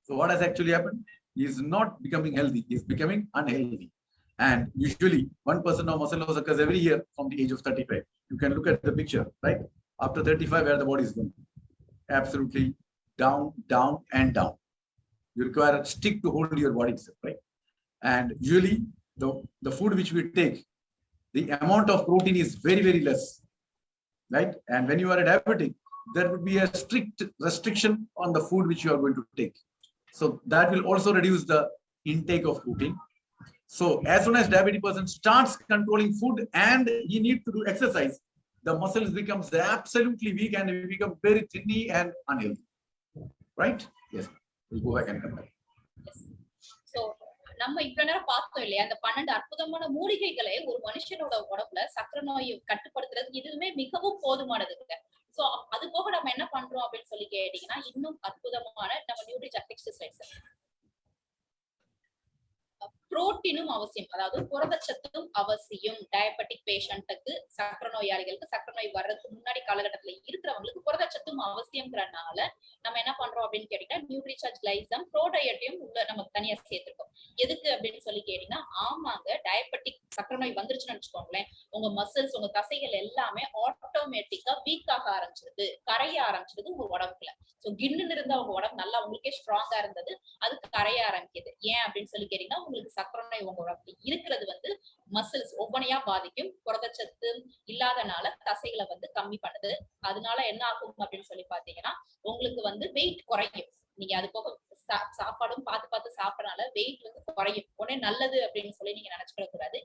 So what has actually happened? He is not becoming healthy. He is becoming unhealthy. And usually 1% of muscle loss occurs every year from the age of 35. You can look at the picture, right? After 35, where the body is going. Absolutely down, down, and down. You require a stick to hold your body itself, right? And usually the food which we take, the amount of protein is very, very less, right? And when you are a diabetic, there would be a strict restriction on the food which you are going to take. So that will also reduce the intake of protein. So as soon as diabetic person starts controlling food and he needs to do exercise, the muscles becomes absolutely weak and we become very thinny and unhealthy, right? Yes, we'll go back and come back. So நம்ம இவ்வளவு நேரம் பார்த்தோம் இல்லையா, அந்த 12 அற்புதமான மூலிகைகளை ஒரு மனுஷனோட உடம்புல சர்க்கரை நோயை கட்டுப்படுத்துறதுக்கு இதுவுமே மிகவும் போதுமானதுங்க. சோ அது போக நம்ம என்ன பண்றோம் அப்படின்னு சொல்லி கேட்டீங்கன்னா, இன்னும் அற்புதமான நம்ம நியூட்ரிசார்ஜ் நெக்ஸ்ட் ஸ்லைட்ஸ். புரோட்டீனும் அவசியம், அதாவது புரதச்சத்தும் அவசியம். டயபெட்டிக் பேஷண்ட்டுக்கு, சர்க்கரை நோயாளிகளுக்கு, சர்க்கரை நோய் வர்றதுக்கு முன்னாடி காலகட்டத்துல இருக்கிறவங்களுக்கு புரதச்சத்தும் அவசியம்ங்கிறனால நம்ம என்ன பண்றோம் அப்படின்னு கேட்டீங்கன்னா, நியூட்ரிசார்ஜ் கிளைசம் ப்ரோடயட்டையும் உள்ள நமக்கு தனியா சேர்த்திருக்கோம். எதுக்கு அப்படின்னு சொல்லி கேட்டீங்கன்னா, ஆமாங்க, டயபெட்டிக் சர்க்கரை நோய் வந்துருச்சுன்னு வச்சுக்கோங்களேன், உங்க மசில்ஸ், உங்க தசைகள் எல்லாமே ஆட்டோமேட்டிக்கா வீக் ஆக ஆரம்பிச்சிருது, கரைய ஆரம்பிச்சிருது உங்க உடம்புல. சோ கின்னு இருந்த உங்க உடம்பு நல்லா உங்களுக்கே ஸ்ட்ராங்கா இருந்தது, அதுக்கு கரைய ஆரம்பிக்குது. ஏன் அப்படின்னு சொல்லி கேட்டீங்கன்னா, உங்களுக்கு சர்க்கரை நோய் உங்க உடம்புல இருக்கிறது வந்து மசில்ஸ் ஒவ்வொன்றையா பாதிக்கும். புரதச்சத்து இல்லாதனால தசைகளை வந்து கம்மி பண்ணுது. அதனால என்ன ஆகும் அப்படின்னு சொல்லி பாத்தீங்கன்னா, உங்களுக்கு வந்து வெயிட் குறையும். நீங்க அது போக சாப்பாடும் பார்த்து சாப்பிடறனால வெயிட் வந்து குறையும். உடனே நல்லது அப்படின்னு சொல்லி நீங்க நினைச்சுக்க கூடாது.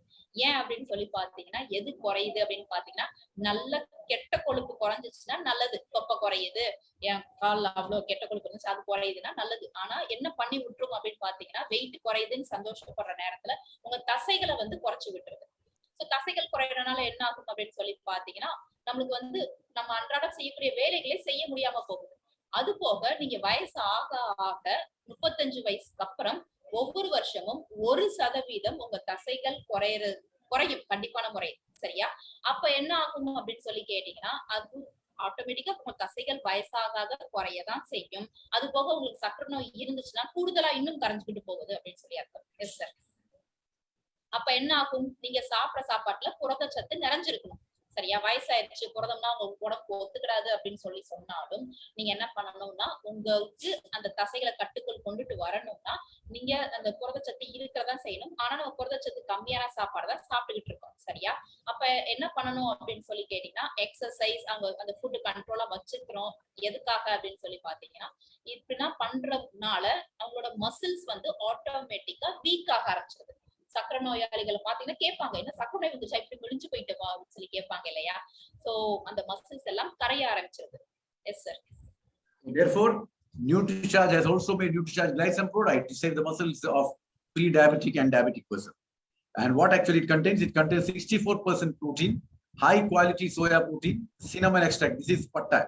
ஏன் அப்படின்னு சொல்லி பாத்தீங்கன்னா, எது குறையுது அப்படின்னு பாத்தீங்கன்னா, நல்ல கெட்ட கொழுப்பு குறைஞ்சிச்சுன்னா நல்லது. தொப்பை குறையுது, என் கால்ல அவ்வளவு கெட்ட கொழுப்பு இருந்துச்சு அது குறையுதுன்னா நல்லது. ஆனா என்ன பண்ணி விட்டுரும் அப்படின்னு பாத்தீங்கன்னா, வெயிட் குறையுதுன்னு சந்தோஷப்படுற நேரத்துல உங்க தசைகளை வந்து குறைச்சு விட்டுருது. சோ தசைகள் குறையறதுனால என்ன ஆகும் அப்படின்னு சொல்லி பாத்தீங்கன்னா, நம்மளுக்கு வந்து நம்ம அன்றாடம் செய்யக்கூடிய வேலைகளே செய்ய முடியாம போகுது. அது போக நீங்க வயசு ஆக ஆக 35 வயசுக்கு அப்புறம் ஒவ்வொரு வருஷமும் 1% உங்க தசைகள் குறையும் கண்டிப்பான முறை. சரியா? அப்ப என்ன ஆகும் அப்படின்னு சொல்லி கேட்டீங்கன்னா, அது ஆட்டோமேட்டிக்கா உங்க தசைகள் வயசாக குறையதான் செய்யும். அது போக உங்களுக்கு சர்க்கரை நோய் இருந்துச்சுன்னா கூடுதலா இன்னும் கரைஞ்சுக்கிட்டு போகுது அப்படின்னு சொல்லி அர்த்தம். Yes sir. அப்ப என்ன ஆகும், நீங்க சாப்பிட சாப்பாட்டுல புரதச்சத்து நிறைஞ்சிருக்கணும். சரியா? வயசாயிருச்சு, புரதம்னா உங்க உடம்பு ஒத்துக்கிறாது அப்படின்னு சொல்லி சொன்னாலும் நீங்க என்ன பண்ணணும்னா, உங்களுக்கு அந்த தசைகளை கட்டுக்குள் கொண்டுட்டு வரணும்னா நீங்க அந்த புரதச்சத்து இருக்கிறதா செய்யணும். ஆனா நம்ம புரதச்சத்து கம்மியான சாப்பாடுதான் சாப்பிட்டுக்கிட்டு இருக்கோம். சரியா? அப்ப என்ன பண்ணணும் அப்படின்னு சொல்லி கேட்டீங்கன்னா, எக்ஸசைஸ், அந்த ஃபுட் கண்ட்ரோலா வச்சுக்கிறோம். எதுக்காக அப்படின்னு சொல்லி பாத்தீங்கன்னா, இப்படின்னா பண்றதுனால அவங்களோட மசில்ஸ் வந்து ஆட்டோமேட்டிக்கா வீக் ஆக ஆரம்பிச்சிருது. சர்க்கரை நோயாளிகளை பாத்தீங்கன்னா கேட்பாங்க, என்ன சர்க்கரை நோய் வந்துச்சா, இப்படி விழிஞ்சு போயிட்டுவா அப்படின்னு சொல்லி கேட்பாங்க இல்லையா? சோ அந்த மசில்ஸ் எல்லாம் கரைய ஆரம்பிச்சிருது. Yes sir. Therefore, NutriCharge has also made NutriCharge GLYCEM product to save the muscles of pre-diabetic and diabetic person. And what actually it contains? It contains 64% protein, high quality soya protein, cinnamon extract. This is patta.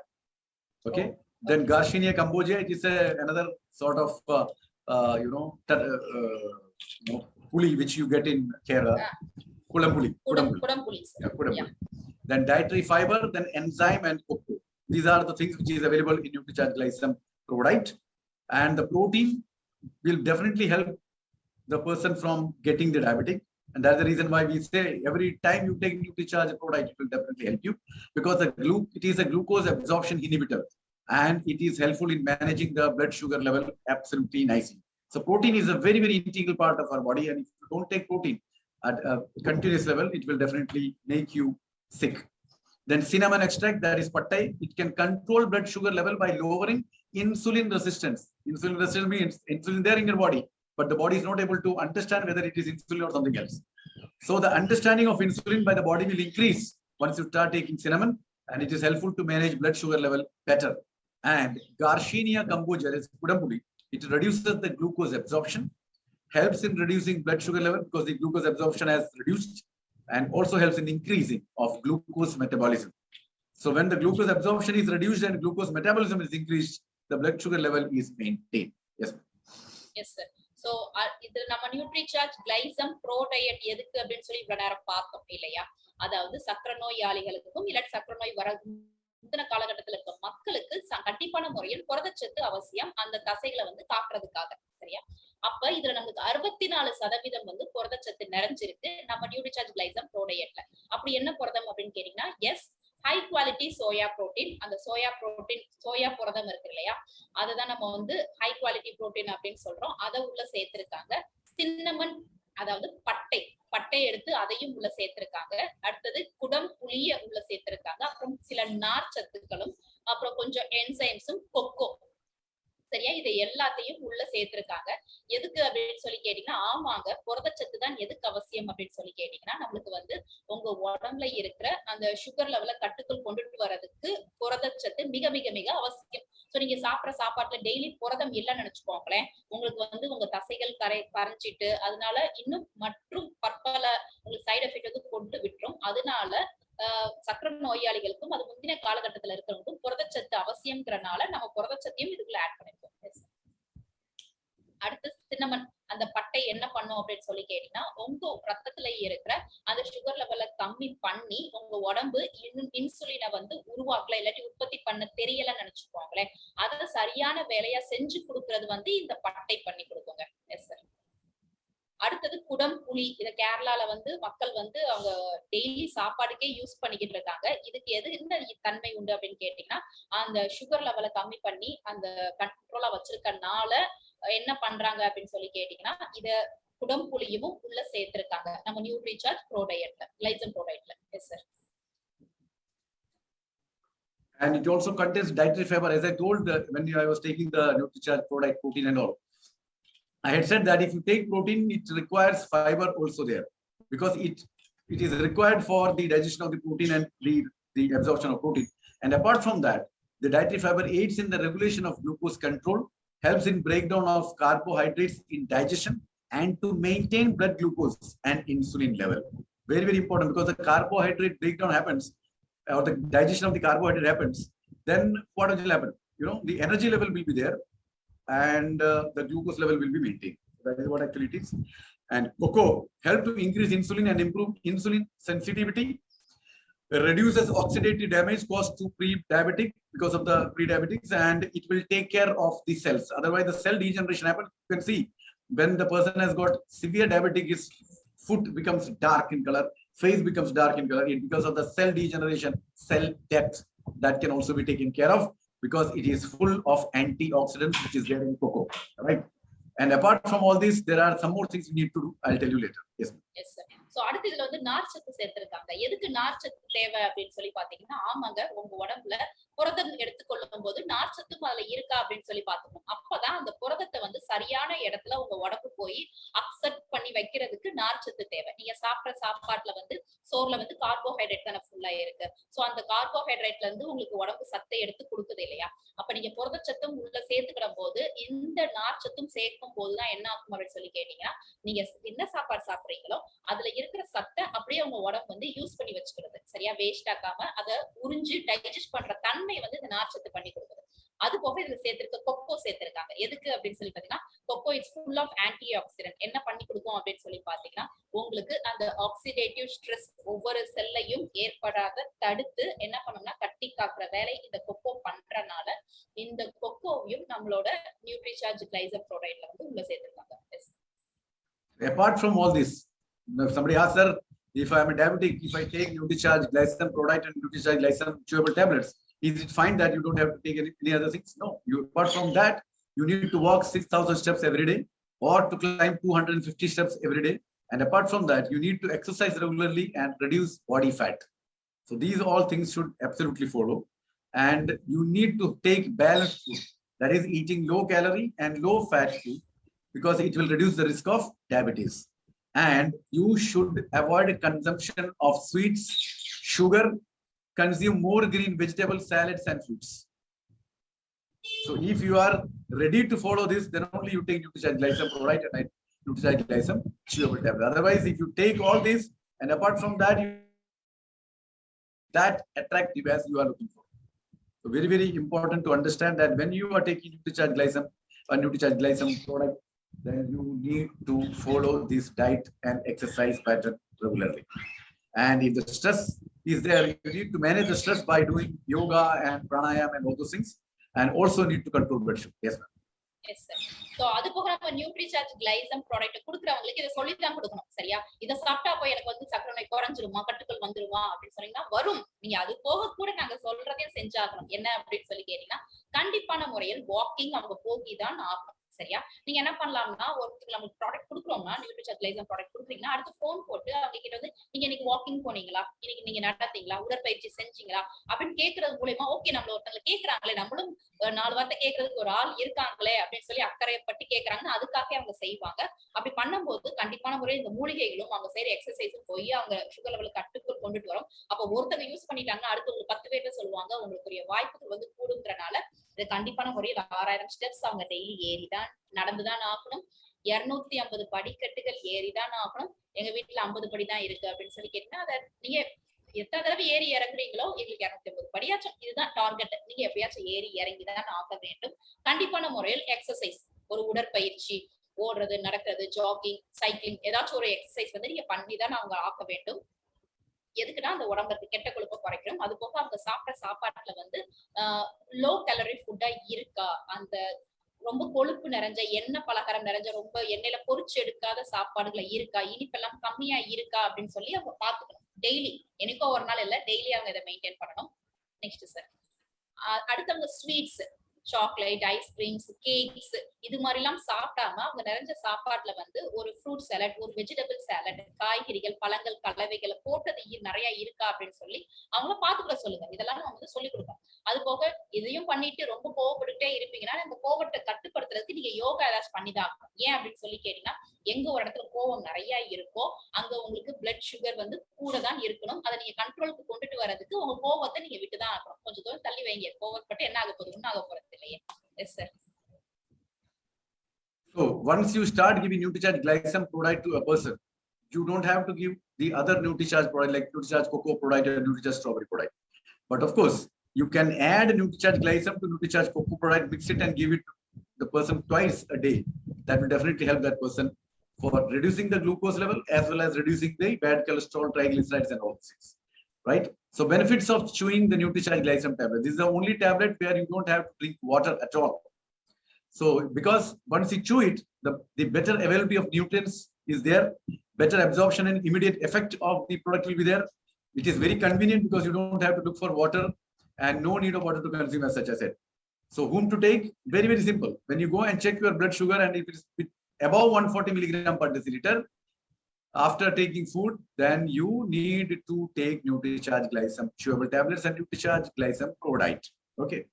Okay. Oh. Then Garcinia cambogia, it is another sort of puli which you get in Kerala. Kudampuli. Yeah, Kudampuli. Then dietary fiber, then enzyme and cocoa. These are the things which is available in NutriCharge GLYCEM product. And the protein will definitely help the person from getting the diabetic. And that's the reason why we say every time you take NutriCharge product, it will definitely help you, because it is a glucose absorption inhibitor and it is helpful in managing the blood sugar level absolutely nicely. So protein is a very, very integral part of our body, and if you don't take protein at a continuous level, it will definitely make you sick. Then cinnamon extract, that is pattai, it can control blood sugar level by lowering insulin resistance. Insulin resistance means insulin there in your body, but the body is not able to understand whether it is insulin or something else. So the understanding of insulin by the body will increase once you start taking cinnamon, and it is helpful to manage blood sugar level better. And Garcinia cambogia is Kudampuli. It reduces the glucose absorption, helps in reducing blood sugar level because the glucose absorption has reduced, and also helps in increasing of glucose metabolism. So when the glucose absorption is reduced and glucose metabolism is increased, the blood sugar level is maintained. Yes. Yes, sir. So இது நம்ம நியூட்ரிசார்ஜ் கிளைசம் ப்ரோ டயட் எதுக்கு அப்படின்னு சொல்லி இவ்வளவு நேரம் பார்த்தோம் இல்லையா? அதாவது சக்கரை நோயாளிகளுக்கும் இல்லாட்டி சக்கரை நோய் வர முந்தின காலகட்டத்தில் இருக்க மக்களுக்கு கண்டிப்பான முறையில் புரதச்சத்து அவசியம், அந்த தசைகளை வந்து காக்குறதுக்காக. சரியா? அப்ப இதுல நமக்கு 64% வந்து புரதச்சத்து நிறைஞ்சிருக்கு நம்ம நியூட்ரிசார்ஜ் கிளைசம் ப்ரோ டயட்ல. அப்படி என்ன புரதம் அப்படின்னு கேட்டீங்கன்னா, yes, high quality soya protein. அந்த சோயா புரதம் இருக்கு இல்லையா, அதுதான் நம்ம வந்து ஹை குவாலிட்டி புரோட்டீன் அப்படின்னு சொல்றோம். அதை உள்ள சேர்த்திருக்காங்க. சின்னமன், அதாவது பட்டை எடுத்து அதையும் உள்ள சேர்த்திருக்காங்க. அடுத்தது குடம் புளிய உள்ள சேர்த்திருக்காங்க. அப்புறம் சில நார் சத்துக்களும், அப்புறம் கொஞ்சம் என்சைம்ஸும், கொக்கோ. சரியா? இதை எல்லாத்தையும் உள்ள சேர்த்திருக்காங்க. எதுக்கு அப்படின்னு சொல்லி கேட்டீங்கன்னா, ஆமாங்க, புரதச்சத்து தான் எதுக்கு அவசியம் அப்படின்னு சொல்லி கேட்டீங்கன்னா, நம்மளுக்கு வந்து உங்க உடம்புல இருக்கிற அந்த சுகர் லெவல கட்டுக்குள் கொண்டுட்டு வர்றதுக்கு புரதச்சத்து மிக மிக மிக அவசியம். சோ நீங்க சாப்பிட்ற சாப்பாட்டுல டெய்லி புரதம் இல்லைன்னு நினைச்சுக்கோங்களேன், உங்களுக்கு வந்து உங்க தசைகள் கரைஞ்சிட்டு அதனால இன்னும் மற்றும் பற்பல உங்களுக்கு சைடு எஃபெக்ட் வந்து கொண்டு விட்டுரும். அதனால சக்கரை நோயாளிகளுக்கும் அது முந்தின காலகட்டத்துல இருக்கிறவங்களுக்கும் புரதச்சத்து அவசியம்ங்கிறனால நம்ம புரதச்சத்தையும் இதுக்குள்ள ஆட் பண்ணிருக்கோம். அடுத்து சின்னமன், அந்த பட்டை என்ன பண்ணும் அப்படின்னு சொல்லி கேட்டீங்கன்னா, உங்க ரத்தத்துல இருக்கிற அந்த சுகர் லெவல கம்மி பண்ணி உங்க உடம்பு இன்சுலினை வந்து உருவாக்கல இல்லாட்டி உற்பத்தி பண்ண தெரியலன்னு நினைச்சுக்கோங்களேன், அதை சரியான வேலையா செஞ்சு கொடுக்கறது வந்து இந்த பட்டை பண்ணி கொடுக்குங்க. Yes sir. அடுத்தது குடம் புளி. இத கேரளால வந்து மக்கள் வந்து அவங்க டெய்லி சாப்பாடுக்கே யூஸ் பண்ணிக்கிட்டு இருக்காங்க. இதுக்கு என்ன தன்மை உண்டு அப்படின்னு கேட்டீங்கன்னா, அந்த சுகர் லெவல கம்மி பண்ணி அந்த கண்ட்ரோலா வச்சிருக்கனால என்ன பண்றாங்க அப்படின்னு சொல்லி கேட்டீங்கன்னா, இத குடம் புளியும் உள்ள சேர்த்திருக்காங்க நம்ம நியூட்ரிசார்ஜ் ப்ரோ டயட்ல, கிளைசம் ப்ரோ டயட்ல. Yes sir. And it also contains dietary fiber, as I told when I was taking the NutriCharge product protein and all. I had said that if you take protein, it requires fiber also there, because it is required for the digestion of the protein and the absorption of protein. And apart from that, the dietary fiber aids in the regulation of glucose control, helps in breakdown of carbohydrates in digestion, and to maintain blood glucose and insulin level. Very, very important, because the carbohydrate breakdown happens, or the digestion of the carbohydrate happens, then what will happen? You know, the energy level will be there, and the glucose level will be maintained. That is what actually it is. And cocoa help to increase insulin and improve insulin sensitivity, reduces oxidative damage caused to pre-diabetic because of the pre-diabetics, and it will take care of the cells. Otherwise, the cell degeneration happens. You can see when the person has got severe diabetic, his foot becomes dark in color, face becomes dark in color, because of the cell degeneration, cell death. That can also be taken care of, because it is full of antioxidants, which is there in cocoa, right? And apart from all this, there are some more things we need to do. I'll tell you later. Yes. Yes, sir. So அடுத்து இதுல வந்து நார்ச்சத்து சேர்த்திருக்காங்க. எதுக்கு நார்ச்சத்து தேவை அப்படின்னு சொல்லி பாத்தீங்கன்னா, ஆமாங்க, உங்க உடம்புல புரதம் எடுத்துக்கொள்ளும் போது நார்ச்சத்தும் அதுல இருக்கா அப்படின்னு சொல்லி பாத்துக்கணும். அப்பதான் அந்த புரதத்தை வந்து சரியான இடத்துல உங்க உடம்பு போய் அக்செப்ட் பண்ணி வைக்கிறதுக்கு நார்ச்சத்து தேவை. நீங்க சாப்பிட்ற சாப்பாட்டுல வந்து சோறுல வந்து கார்போஹைட்ரேட் தானே ஃபுல்லா இருக்கு. சோ அந்த கார்போஹைட்ரேட்ல இருந்து உங்களுக்கு உடம்பு சத்தை எடுத்து கொடுக்குது இல்லையா? அப்ப நீங்க புரதச்சத்தும் உள்ள சேர்த்துக்கிற போது இந்த நார்ச்சத்தும் சேர்க்கும் போதுதான் என்ன ஆகும் அப்படின்னு சொல்லி கேட்டீங்கன்னா, நீங்க என்ன சாப்பாடு சாப்பிடுறீங்களோ அதுல இருக்கிற சத்தை அப்படியே உங்க உடம்பு வந்து யூஸ் பண்ணி வச்சுக்கிறது. சரியா? வேஸ்ட் ஆக்காம அதை உறிஞ்சு டைஜஸ்ட் பண்ற தன்மை வந்து இந்த நார்ச்சத்து பண்ணி கொடுக்குது. அது போக இதுல சேர்த்திருக்க கொக்கோ சேர்த்திருக்காங்க. எதுக்கு அப்படின்னு சொல்லி பாத்தீங்கன்னா, cocoa is full of antioxidant. என்ன பண்ணி கொடுக்கும் அப்படின்னு சொல்லி பாத்தீங்கன்னா, உங்களுக்கு அந்த ஆக்சிடேட்டிவ் ஸ்ட்ரெஸ் ஒவ்வொரு செல்லையும் ஏற்படாத தடுத்து என்ன பண்ணணும்னா கட்டி காக்குற வேலை இந்த கொக்கோ பண்றனால இந்த கொக்கோவையும் நம்மளோட நியூட்ரிசார்ஜ் கிளைசம் ப்ரோடைட்ல வந்து உள்ள சேர்த்திருக்காங்க. Apart from all this, somebody asked, sir, if I am a diabetic, if I take NutriCharge GLYCEM product and NutriCharge GLYCEM chewable tablets, is it fine that you don't have to take any other things? No. Apart from that, you need to walk 6,000 steps every day, or to climb 250 steps every day. And apart from that, you need to exercise regularly and reduce body fat. So these all things should absolutely follow. And you need to take balanced food, that is eating low calorie and low fat food, because it will reduce the risk of diabetes. And you should avoid consumption of sweets, sugar, consume more green vegetables, salads, and fruits. So if you are ready to follow this, then only you take NutriCharge GLYCEM product and NutriCharge GLYCEM chewable tablet. Otherwise, if you take all this, and apart from that, you that attractive as you are looking for. So very, very important to understand that when you are taking NutriCharge GLYCEM or NutriCharge GLYCEM product then you need to follow this diet and exercise pattern regularly. And if the stress is there, you need to manage the stress by doing yoga and pranayama and all those things, and also need to control blood sugar. Yes, ma'am. Yes sir. So அது போக நம்ம நியூட்ரிசார்ஜ் கிளைசம் ப்ராடக்ட் குடுக்குறவங்களுக்கு இதை சொல்லி தான் கொடுக்கணும். சரியா? இதை சாப்பிட்டா போய் எனக்கு வந்து சர்க்கரை நோய் குறைஞ்சிருமா, கட்டுக்கள் வந்துருமா அப்படின்னு சொன்னீங்கன்னா வரும். நீங்க அது போக கூட நாங்க சொல்றதையும் செஞ்சாகணும். என்ன அப்படின்னு சொல்லி கேட்டீங்கன்னா, கண்டிப்பான முறையில் வாக்கிங் அவங்க போகிதான் ஆகணும். சரியா? நீங்க என்ன பண்ணலாம்னா, ஒருத்தருக்கு நமக்கு ப்ராடக்ட் கொடுக்குறோம்னா, நியூட்ரிசார்ஜ் கிளைசம் ப்ராடக்ட் கொடுக்குறீங்கன்னா அடுத்து போன் போட்டு அவங்க கிட்ட வந்து நீங்க இன்னைக்கு வாக்கிங் போனீங்களா, இன்னைக்கு நீங்க நடந்தீங்களா, உடற்பயிற்சி செஞ்சீங்களா அப்படின்னு கேட்கறது மூலமா ஓகே நம்மள ஒருத்தவங்க கேட்கறாங்களே, நம்மளும் 4 வார்த்தை கேட்கறதுக்கு ஒரு ஆள் இருக்காங்களே அப்படின்னு சொல்லி அக்கறைப்பட்டு கேட்கறாங்கன்னா அதுக்காக அவங்க செய்வாங்க. அப்படி பண்ணும்போது கண்டிப்பான முறையில் இந்த மூலிகைகளும் அவங்க செய்யற எக்ஸசைஸும் போய் அவங்க சுகர் லெவல் கட்டுக்குள் கொண்டுட்டு வரும். அப்ப ஒருத்தங்க யூஸ் பண்ணிட்டாங்கன்னா அடுத்து ஒரு 10 பேர்ட்ட சொல்லுவாங்க. உங்களுக்குரிய வாய்ப்புகள் வந்து கூடுங்கிறனால இது கண்டிப்பான முறையில் 6000 ஸ்டெப்ஸ் அவங்க டெய்லி ஏறிதான் நடந்துதான் ஆகணும். 250 படிக்கட்டுகள் ஏறிதான் ஆகணும். எங்க வீட்டுல 50 படி தான் இருக்கு அப்படின்னு சொல்லி கேட்டீங்கன்னா, அதை நீங்க எத்தனை தடவை ஏறி இறங்குறீங்களோ எங்களுக்கு 250 படியாச்சும் இதுதான் டார்கெட். நீங்க எப்படியாச்சும் ஏறி இறங்கிதான் ஆக வேண்டும். கண்டிப்பான முறையில் எக்ஸசைஸ், ஒரு உடற்பயிற்சி, ஓடுறது, நடக்கிறது, ஜாகிங், சைக்கிளிங், ஏதாச்சும் ஒரு எக்ஸசைஸ் வந்து நீங்க பண்ணிதான் அவங்க ஆக்க வேண்டும். எதுக்குன்னா அந்த உடம்புக்கு கெட்ட கொழுப்பை குறைக்கணும். அது போக அவங்க சாப்பிட்ட சாப்பாட்டுல வந்து லோ கேலரி ஃபுட்டா இருக்கா, அந்த ரொம்ப கொழுப்பு நிறைஞ்ச எண்ணெய் பலகாரம் நிறைஞ்ச ரொம்ப எண்ணெயில பொரிச்சு எடுக்காத சாப்பாடுகளை இருக்கா, இனிப்பெல்லாம் கம்மியா இருக்கா அப்படின்னு சொல்லி அவங்க பாத்துக்கணும். டெய்லி, எனக்கோ ஒரு நாள் இல்ல, டெய்லி அவங்க இதை மெயின்டைன் பண்ணணும். நெக்ஸ்ட் சார், அடுத்தவங்க ஸ்வீட்ஸ், சாக்லேட், ஐஸ்கிரீம்ஸ், கேக்ஸ் இது மாதிரி எல்லாம் சாப்பிட்டாம அவங்க நிறைஞ்ச சாப்பாட்டுல வந்து ஒரு ஃப்ரூட் சாலட், ஒரு வெஜிடபிள் சாலட், காய்கறிகள், பழங்கள், கலவைகளை போட்டது நிறைய இருக்கா அப்படின்னு சொல்லி அவங்கள பாத்துக்கிற சொல்லுங்க. இதெல்லாம் நம்ம வந்து சொல்லிக் கொடுப்போம். அது போக இதையும் பண்ணிட்டு ரொம்ப கோவப்பட்டுட்டே இருப்பீங்கன்னா இந்த கோவத்தை கட்டுப்படுத்துறதுக்கு நீங்க யோகா ஏதாச்சும் பண்ணிதான். ஏன் அப்படின்னு சொல்லி கேட்டீங்கன்னா, எங்க ஒரு இடத்துல கோவம் நிறைய இருக்கோ அங்க உங்களுக்கு பிளட் சுகர் வந்து கூட தான் இருக்கணும். அதை நீங்க கண்ட்ரோலுக்கு கொண்டுட்டு வர்றதுக்கு உங்க கோவத்தை நீங்க விட்டுதான் ஆகணும். கொஞ்சம் தூரம் தள்ளி வைங்க. கோவப்பட்டு என்ன ஆக போகுது, ஒன்னும் ஆக போறது இல்லையே. Yes sir. So once you start giving NutriCharge glycem product to a person, you don't have to give the other NutriCharge product like NutriCharge cocoa product or NutriCharge strawberry product. But of course, you can add NutriCharge glycem to NutriCharge cocoa product, mix it and give it to the person twice a day. That will definitely help that person for reducing the glucose level as well as reducing the bad cholesterol, triglycerides and all things. Right? So benefits of chewing the NutriCharge glycem tablet. This is the only tablet where you don't have to drink water at all. So because once you chew it, the better availability of nutrients is there, better absorption and immediate effect of the product will be there. It is very convenient because you don't have to look for water and no need of water to consume, as such as said. So whom to take? Very, very simple. When you go and check your blood sugar and if it is above 140 milligram per deciliter, after taking food, then you need to take NutriCharge glycem chewable tablets and NutriCharge glycem product. Okay.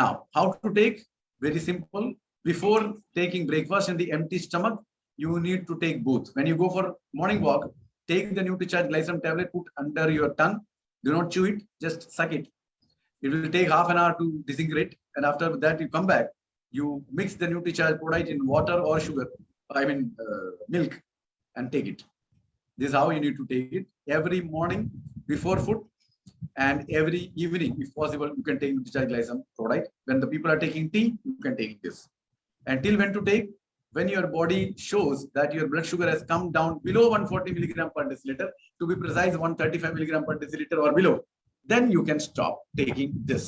Now, how to take? Very simple. Before taking breakfast in the empty stomach, you need to take both. When you go for morning walk, take the NutriCharge glycem tablet, put under your tongue. Do not chew it, just suck it. It will take half an hour to disintegrate. And after that, you come back, you mix the NutriCharge product in water or sugar, milk, and take it. This is how you need to take it. Every morning before food and every evening, if possible, you can take NutriCharge glycem product. When the people are taking tea, you can take this. Until when to take? When your body shows that your blood sugar has come down below 140 milligram per deciliter, to be precise 135 milligram per deciliter or below, then you can stop taking this.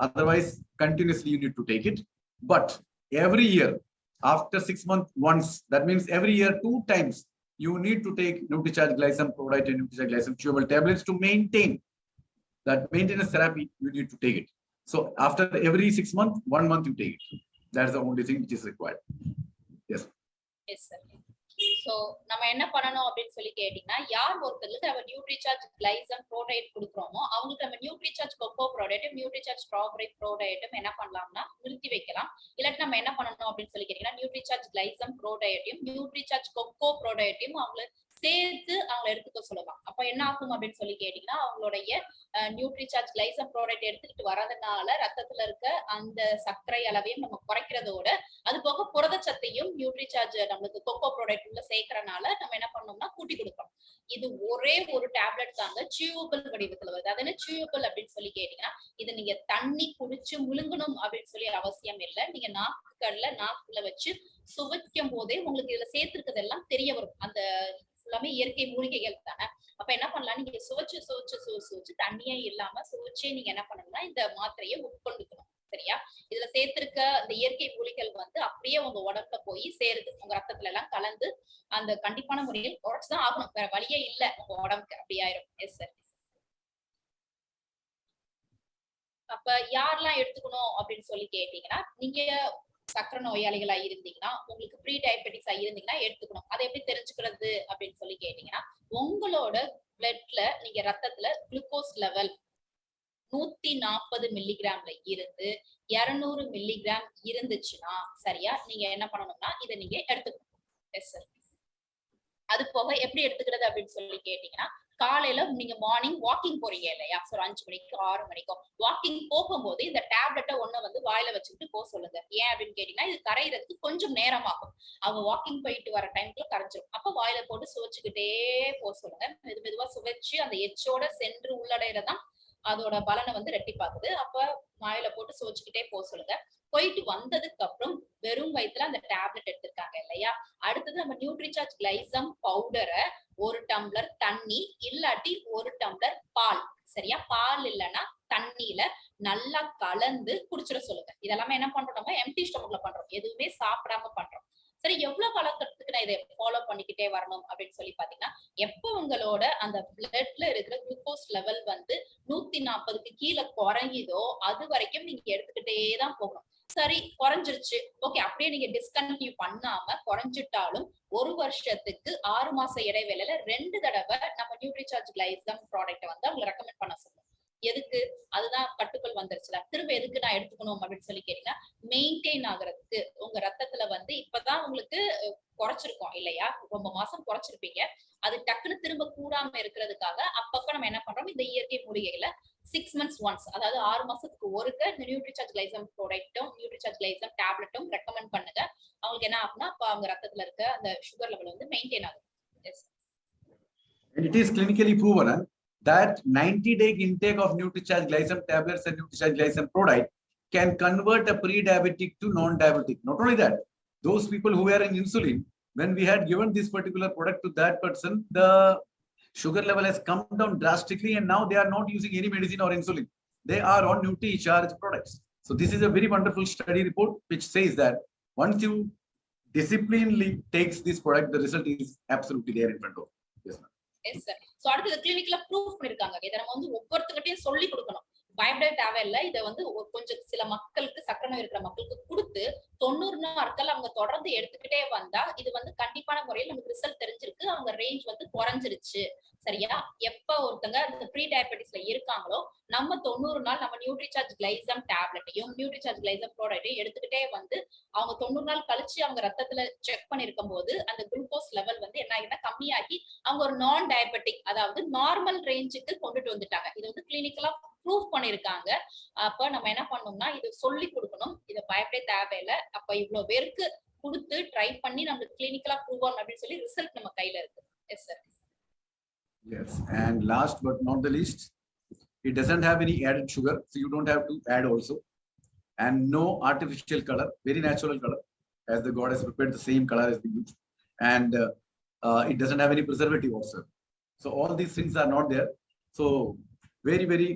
Otherwise, continuously you need to take it. But every year, after 6 months once, that means every year 2 times, you need to take NutriCharge glycem product and NutriCharge glycem chewable tablets to maintain that maintenance therapy. You need to take it. So after every 6 months, 1 month you take it. That's the only thing which is required. Yes. Yes, sir. So நம்ம என்ன பண்ணணும் அப்படின்னு சொல்லி கேட்டீங்கன்னா, யார் ஒருத்தருக்கு நம்ம நியூட்ரிசார்ஜ் கிளைசம் ப்ரோடக்ட் கொடுக்குறோமோ அவங்களுக்கு நம்ம நியூட்ரிசார்ஜ் கொக்கோ ப்ராடக்ட்டும் நியூட்ரிசார்ஜ் ஸ்ட்ராபெரி ப்ரோடக்ட்டும் என்ன பண்ணலாம்னா நிறுத்தி வைக்கலாம். இல்லாட்டி நம்ம என்ன பண்ணணும் அப்படின்னு சொல்லி கேட்டீங்கன்னா, நியூட்ரிசார்ஜ் கிளைசம் ப்ரோடக்ட்டையும் நியூட்ரிசார்ஜ் கொக்கோ ப்ரோடக்ட்டையும் அவங்களை சேர்த்து அவங்க எடுத்துக்க சொல்லலாம். அப்ப என்ன ஆகும் அப்படின்னு சொல்லி கேட்டீங்கன்னா, அவங்களுடைய நியூட்ரிசார்ஜ் கிளைசம் ப்ராடக்ட் எடுத்துக்கிட்டு வரதுனால ரத்தத்துல இருக்க அந்த சர்க்கரை அளவையும் நம்ம குறைக்கிறதோட அது போக புரதச்சத்தையும் நியூட்ரிசார்ஜ் நம்மளுக்கு கொக்கோ ப்ராடக்ட் உள்ள சேர்க்கறனால நம்ம என்ன பண்ணோம்னா கூட்டி கொடுப்போம். இது ஒரே ஒரு டேப்லெட் தாங்க சியூவபிள் வடிவத்துல வருது. அது என்ன சியூவபிள் அப்படின்னு சொல்லி கேட்டீங்கன்னா, இது நீங்க தண்ணி குடிச்சு முழுங்கணும் அப்படின்னு சொல்லி அவசியம் இல்லை. நீங்க நாக்குல வச்சு சுவைக்கும் போதே உங்களுக்கு இதுல சேர்த்திருக்கிறது எல்லாம் தெரிய வரும். அந்த எல்லாமே இயற்கை மூலிகைகள் தானே. அப்ப என்ன பண்ணலாம், நீங்க சுவைச்சு தண்ணியே இல்லாம சுவைச்சே நீங்க என்ன பண்ணணும்னா இந்த மாத்திரையை உட்கொண்டுக்கணும். சரியா? இதுல சேர்த்திருக்க இந்த இயற்கை மூலிகள் வந்து அப்படியே உங்க உடம்புல போய் சேருது, உங்க ரத்தத்துல எல்லாம் கலந்து அந்த கண்டிப்பான முறையில் குறைச்சுதான் ஆகணும். வேற வழியே இல்ல, உங்க உடம்புக்கு அப்படி ஆயிரும். Yes sir. அப்ப யாரெல்லாம் எடுத்துக்கணும் அப்படின்னு சொல்லி கேட்டீங்கன்னா, நீங்க சக்கரை நோயாளிகளா இருந்தீங்கன்னா, உங்களுக்கு ப்ரீ டயபெட்டிக்ஸா இருந்தீங்கன்னா எடுத்துக்கணும். அதை எப்படி தெரிஞ்சுக்கிறது அப்படின்னு சொல்லி கேட்டீங்கன்னா, உங்களோட பிளட்ல நீங்க ரத்தத்துல குளுக்கோஸ் லெவல் 140 மில்லிகிராம்ல இருந்து 200 மில்லிகிராம் இருந்துச்சுன்னா, சரியா, நீங்க என்ன பண்ணணும்னா இதை நீங்க எடுத்துக்கணும். Yes sir. அது போக எப்படி எடுத்துக்கிறது அப்படின்னு சொல்லி கேட்டீங்கன்னா, காலையில நீங்க மார்னிங் வாக்கிங் போறீங்க இல்லையா, ஒரு 5 மணிக்கு 6 மணிக்கோ வாக்கிங் போகும்போது இந்த டேப்லெட்டை ஒண்ணு வந்து வாயில வச்சுக்கிட்டு போக சொல்லுங்க. ஏன் அப்படின்னு கேட்டீங்கன்னா, இது கரையிறதுக்கு கொஞ்சம் நேரம் ஆகும். அவங்க வாக்கிங் போயிட்டு வர டைம்ல கரைஞ்சிரும். அப்ப வாயில போட்டு சுவைச்சுக்கிட்டே போக சொல்லுங்க. மெதுவா சுவைச்சு அந்த எச்சோட சென்று உள்ளடைறதான் அதோட பலனை வந்து ரெட்டிப்பாக்குது. அப்ப வாயில போட்டு சுவைச்சுக்கிட்டே போக சொல்லுங்க. போயிட்டு வந்ததுக்கு அப்புறம் வெறும் வயிற்றுல அந்த டேப்லெட் எடுத்திருக்காங்க இல்லையா, அடுத்தது நம்ம நியூட்ரிசார்ஜ் கிளைசம் பவுடரை 1 டம்ளர் தண்ணி இல்லாட்டி 1 டம்ளர் பால், சரியா, பால் இல்லைன்னா தண்ணியில நல்லா கலந்து குடிச்சிட சொல்லுங்க. இதெல்லாமே என்ன பண்றோம், நம்ம எம்டி ஸ்டொமக்ல பண்றோம், எதுவுமே சாப்பிடாம பண்றோம். சரி, எவ்வளவு காலத்துக்கு நான் இதை ஃபாலோ பண்ணிக்கிட்டே வரணும் அப்படின்னு சொல்லி பாத்தீங்கன்னா, எப்ப உங்களோட அந்த பிளட்ல இருக்கிற குளுக்கோஸ் லெவல் வந்து 140க்கு கீழே குறையுதோ அது வரைக்கும் நீங்க எடுத்துக்கிட்டே தான் போகணும். சரி, குறைஞ்சிருச்சு, ஓகே, அப்படியே நீங்க டிஸ்கண்டினியூ பண்ணாம குறைஞ்சிட்டாலும் 1 வருஷத்துக்கு 6 மாச இடைவேளையில 2 தடவை நம்ம நியூட்ரிசார்ஜ் கிளைசம் ப்ராடக்ட் வந்து அவங்க ரெக்கமெண்ட் பண்ண சொல்லுவோம். எதுக்கு, அதுதான் கட்டுக்குள் வந்துருச்சுல, திரும்ப எதுக்கு நான் எடுத்துக்கணும் அப்படின்னு சொல்லி கேட்டீங்கன்னா, மெயின்டைன் ஆகுறதுக்கு. உங்க ரத்தத்துல வந்து இப்பதான் உங்களுக்கு குறைச்சிருக்கோம் இல்லையா, ரொம்ப மாசம் குறைச்சிருப்பீங்க, அது டக்குன்னு திரும்ப கூடாம இருக்கிறதுக்காக அப்பப்ப நம்ம என்ன பண்றோம், இந்த இயற்கை மூலிகைகளை 6 months ஒன்ஸ், அதாவது 6 மாசத்துக்கு ஒருக்க இந்த நியூட்ரிசார்ஜ் கிளைசம் ப்ராடக்ட்டும் நியூட்ரிசார்ஜ் கிளைசம் டேப்லெட்டும் ரெக்கமெண்ட் பண்ணுங்க. அவங்களுக்கு என்ன ஆகும்னா, அப்ப அவங்க ரத்தத்துல இருக்க அந்த சுகர் லெவல் வந்து மெயின்டைன் ஆகும். S. And it is clinically proven that 90-day intake of NutriCharge GLYCEM tablets and NutriCharge GLYCEM product can convert a pre-diabetic to non-diabetic. Not only that, those people who were in insulin, when we had given this particular product to that person, the sugar level has come down drastically, and now they are not using any medicine or insulin. They are on NutriCharge products. So this is a very wonderful study report which says that once you disciplinedly takes this product, the result is absolutely there in front of you. Yes, ma'am. Yes sir. So அடுத்து கிளினிக்ல ப்ரூஃப் பண்ணிருக்காங்க. இதை நம்ம வந்து ஒவ்வொருத்தர்கிட்டயும் சொல்லி கொடுக்கணும். பயப்பட தேவையில்லை. இதை வந்து கொஞ்சம் சில மக்களுக்கு, சக்கரை நோய் இருக்கிற மக்களுக்கு கொடுத்து 90 நாட்கள் அவங்க தொடர்ந்து எடுத்துக்கிட்டே வந்தா இது வந்து கண்டிப்பான முறையில் நமக்கு ரிசல்ட் தெரிஞ்சிருக்கு, அவங்க ரேஞ்ச் வந்து குறைஞ்சிருச்சு. சரியா? எப்ப ஒருத்தங்க இந்த ப்ரீ டயபெட்டிக்ஸ்ல இருக்காங்களோ, நம்ம 90 நாள் நம்ம நியூட்ரிசார்ஜ் கிளைசம் டேப்லெட்டையும் நியூட்ரிசார்ஜ் கிளைசம் ப்ராடக்ட்டையும் எடுத்துக்கிட்டே வந்து அவங்க 90 நாள் கழிச்சு அவங்க ரத்தத்துல செக் பண்ணிருக்கும் போது அந்த குளுக்கோஸ் லெவல் வந்து என்ன ஆகினா கம்மியாகி அவங்க ஒரு நான் டயபெட்டிக், அதாவது நார்மல் ரேஞ்சுக்கு கொண்டுட்டு வந்துட்டாங்க. இது வந்து கிளினிக்கலா ப்ரூவ் பண்ணிருக்காங்க. அப்ப நம்ம என்ன பண்ணணும்னா இது சொல்லி கொடுக்கணும். இதை பயப்படவே தேவையில்லை. அப்ப இவ்வளவு பேருக்கு கொடுத்து ட்ரை பண்ணி நம்மளுக்கு கிளினிக்கலா ப்ரூவ் ஆகணும் அப்படின்னு சொல்லி ரிசல்ட் நம்ம கையில இருக்கு. Yes sir. Yes, and last but not the least, it doesn't have any added sugar, so you don't have to add also, and no artificial color, very natural color, as the God has prepared, the same color as we use, and it doesn't have any preservative also. So all these things are not there. So very, very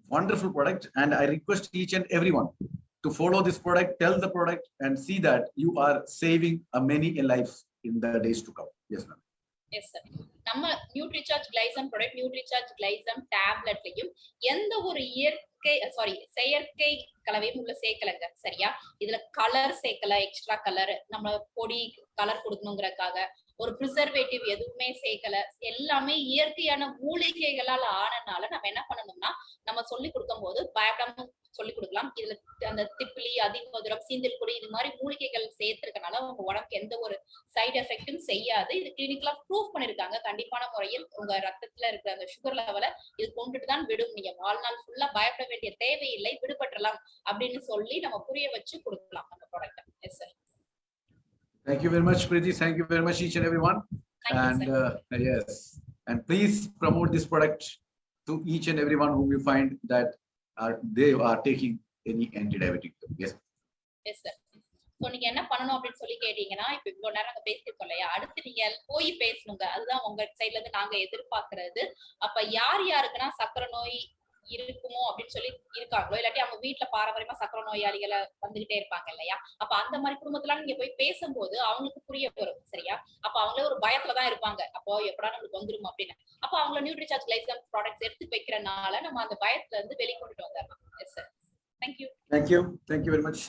wonderful product, and I request each and everyone to follow this product, tell the product, and see that you are saving many a life in the days to come. Yes, ma'am. Yes sir. நம்ம நியூட்ரிசார்ஜ் கிளைசம் ப்ராடக்ட், நியூட்ரிசார்ஜ் கிளைசம் டேப்லெட்லயும் எந்த ஒரு செயற்கை கலவையும் உள்ள சேர்க்கலங்க. சரியா? இதுல கலர் சேர்க்கல, எக்ஸ்ட்ரா கலர், நம்ம பொடி கலர் கொடுக்கணுங்கிறதுக்காக ஒரு ப்ரிசர்வேட்டிவ் எதுவுமே சேர்க்கல. எல்லாமே இயற்கையான மூலிகைகளால் ஆனனால நம்ம என்ன பண்ணணும்னா, நம்ம சொல்லி கொடுக்கும் போது பயப்படாம சொல்லி கொடுக்கலாம். இதுல அந்த திப்பிலி, அதிமதுரம், சீந்தில் பொடி, இது மாதிரி மூலிகைகள் சேர்த்திருக்கனால உங்க உடம்புக்கு எந்த ஒரு சைடு எஃபெக்டும் செய்யாது. இது கிளினிக்கலா ப்ரூவ் பண்ணிருக்காங்க. கண்டிப்பான முறையில் உங்க ரத்தத்துல இருக்கிற அந்த சுகர் லெவலை இது கொண்டுட்டு தான் விடும். நீங்க வாழ்நாள் ஃபுல்லா பயப்பட வேண்டிய தேவையில்லை, விடுபட்டுறலாம் அப்படின்னு சொல்லி நம்ம புரிய வச்சு கொடுக்கலாம் அந்த product. Yes sir. Thank you very much, Preeti. Thank you very much, each and everyone. Thank you, and sir. Yes, and please promote this product to each and everyone whom you find that they are taking any anti-diabetic. Yes. Yes, sir. So நீங்க என்ன பண்ணணும் அப்படின்னு சொல்லி கேட்டீங்கன்னா, இப்ப இவ்வளவு நேரம் நாங்க பேசிருக்கோம் இல்லையா, அடுத்து நீங்க போய் பேசணுங்க. அதுதான் உங்க சைட்ல இருந்து நாங்க எதிர்பார்க்கிறது. அப்ப யார் யாருக்குன்னா சர்க்கரை நோய் இருக்குமோ அப்படின்னு சொல்லி இருக்காங்களோ, இல்லாட்டி அவங்க வீட்டுல பாரம்பரியமா சர்க்கரை நோயாளிகளை வந்துகிட்டே இருப்பாங்க இல்லையா, அப்ப அந்த மாதிரி குடும்பத்துல நீங்க போய் பேசும்போது அவங்களுக்கு புரிய வரும். சரியா? அப்ப அவங்களே ஒரு பயத்துலதான் இருப்பாங்க. அப்போ எப்படா நம்மளுக்கு வந்துரும் அப்படின்னு. அப்ப அவங்கள நியூட்ரிசார்ஜ் கிளைசம் ப்ராடக்ட்ஸ் எடுத்து வைக்கிறனால நம்ம அந்த பயத்துல இருந்து வெளிக்கொண்டுட்டு வந்துடலாம். Yes sir. Thank you. Thank you. Thank you very much.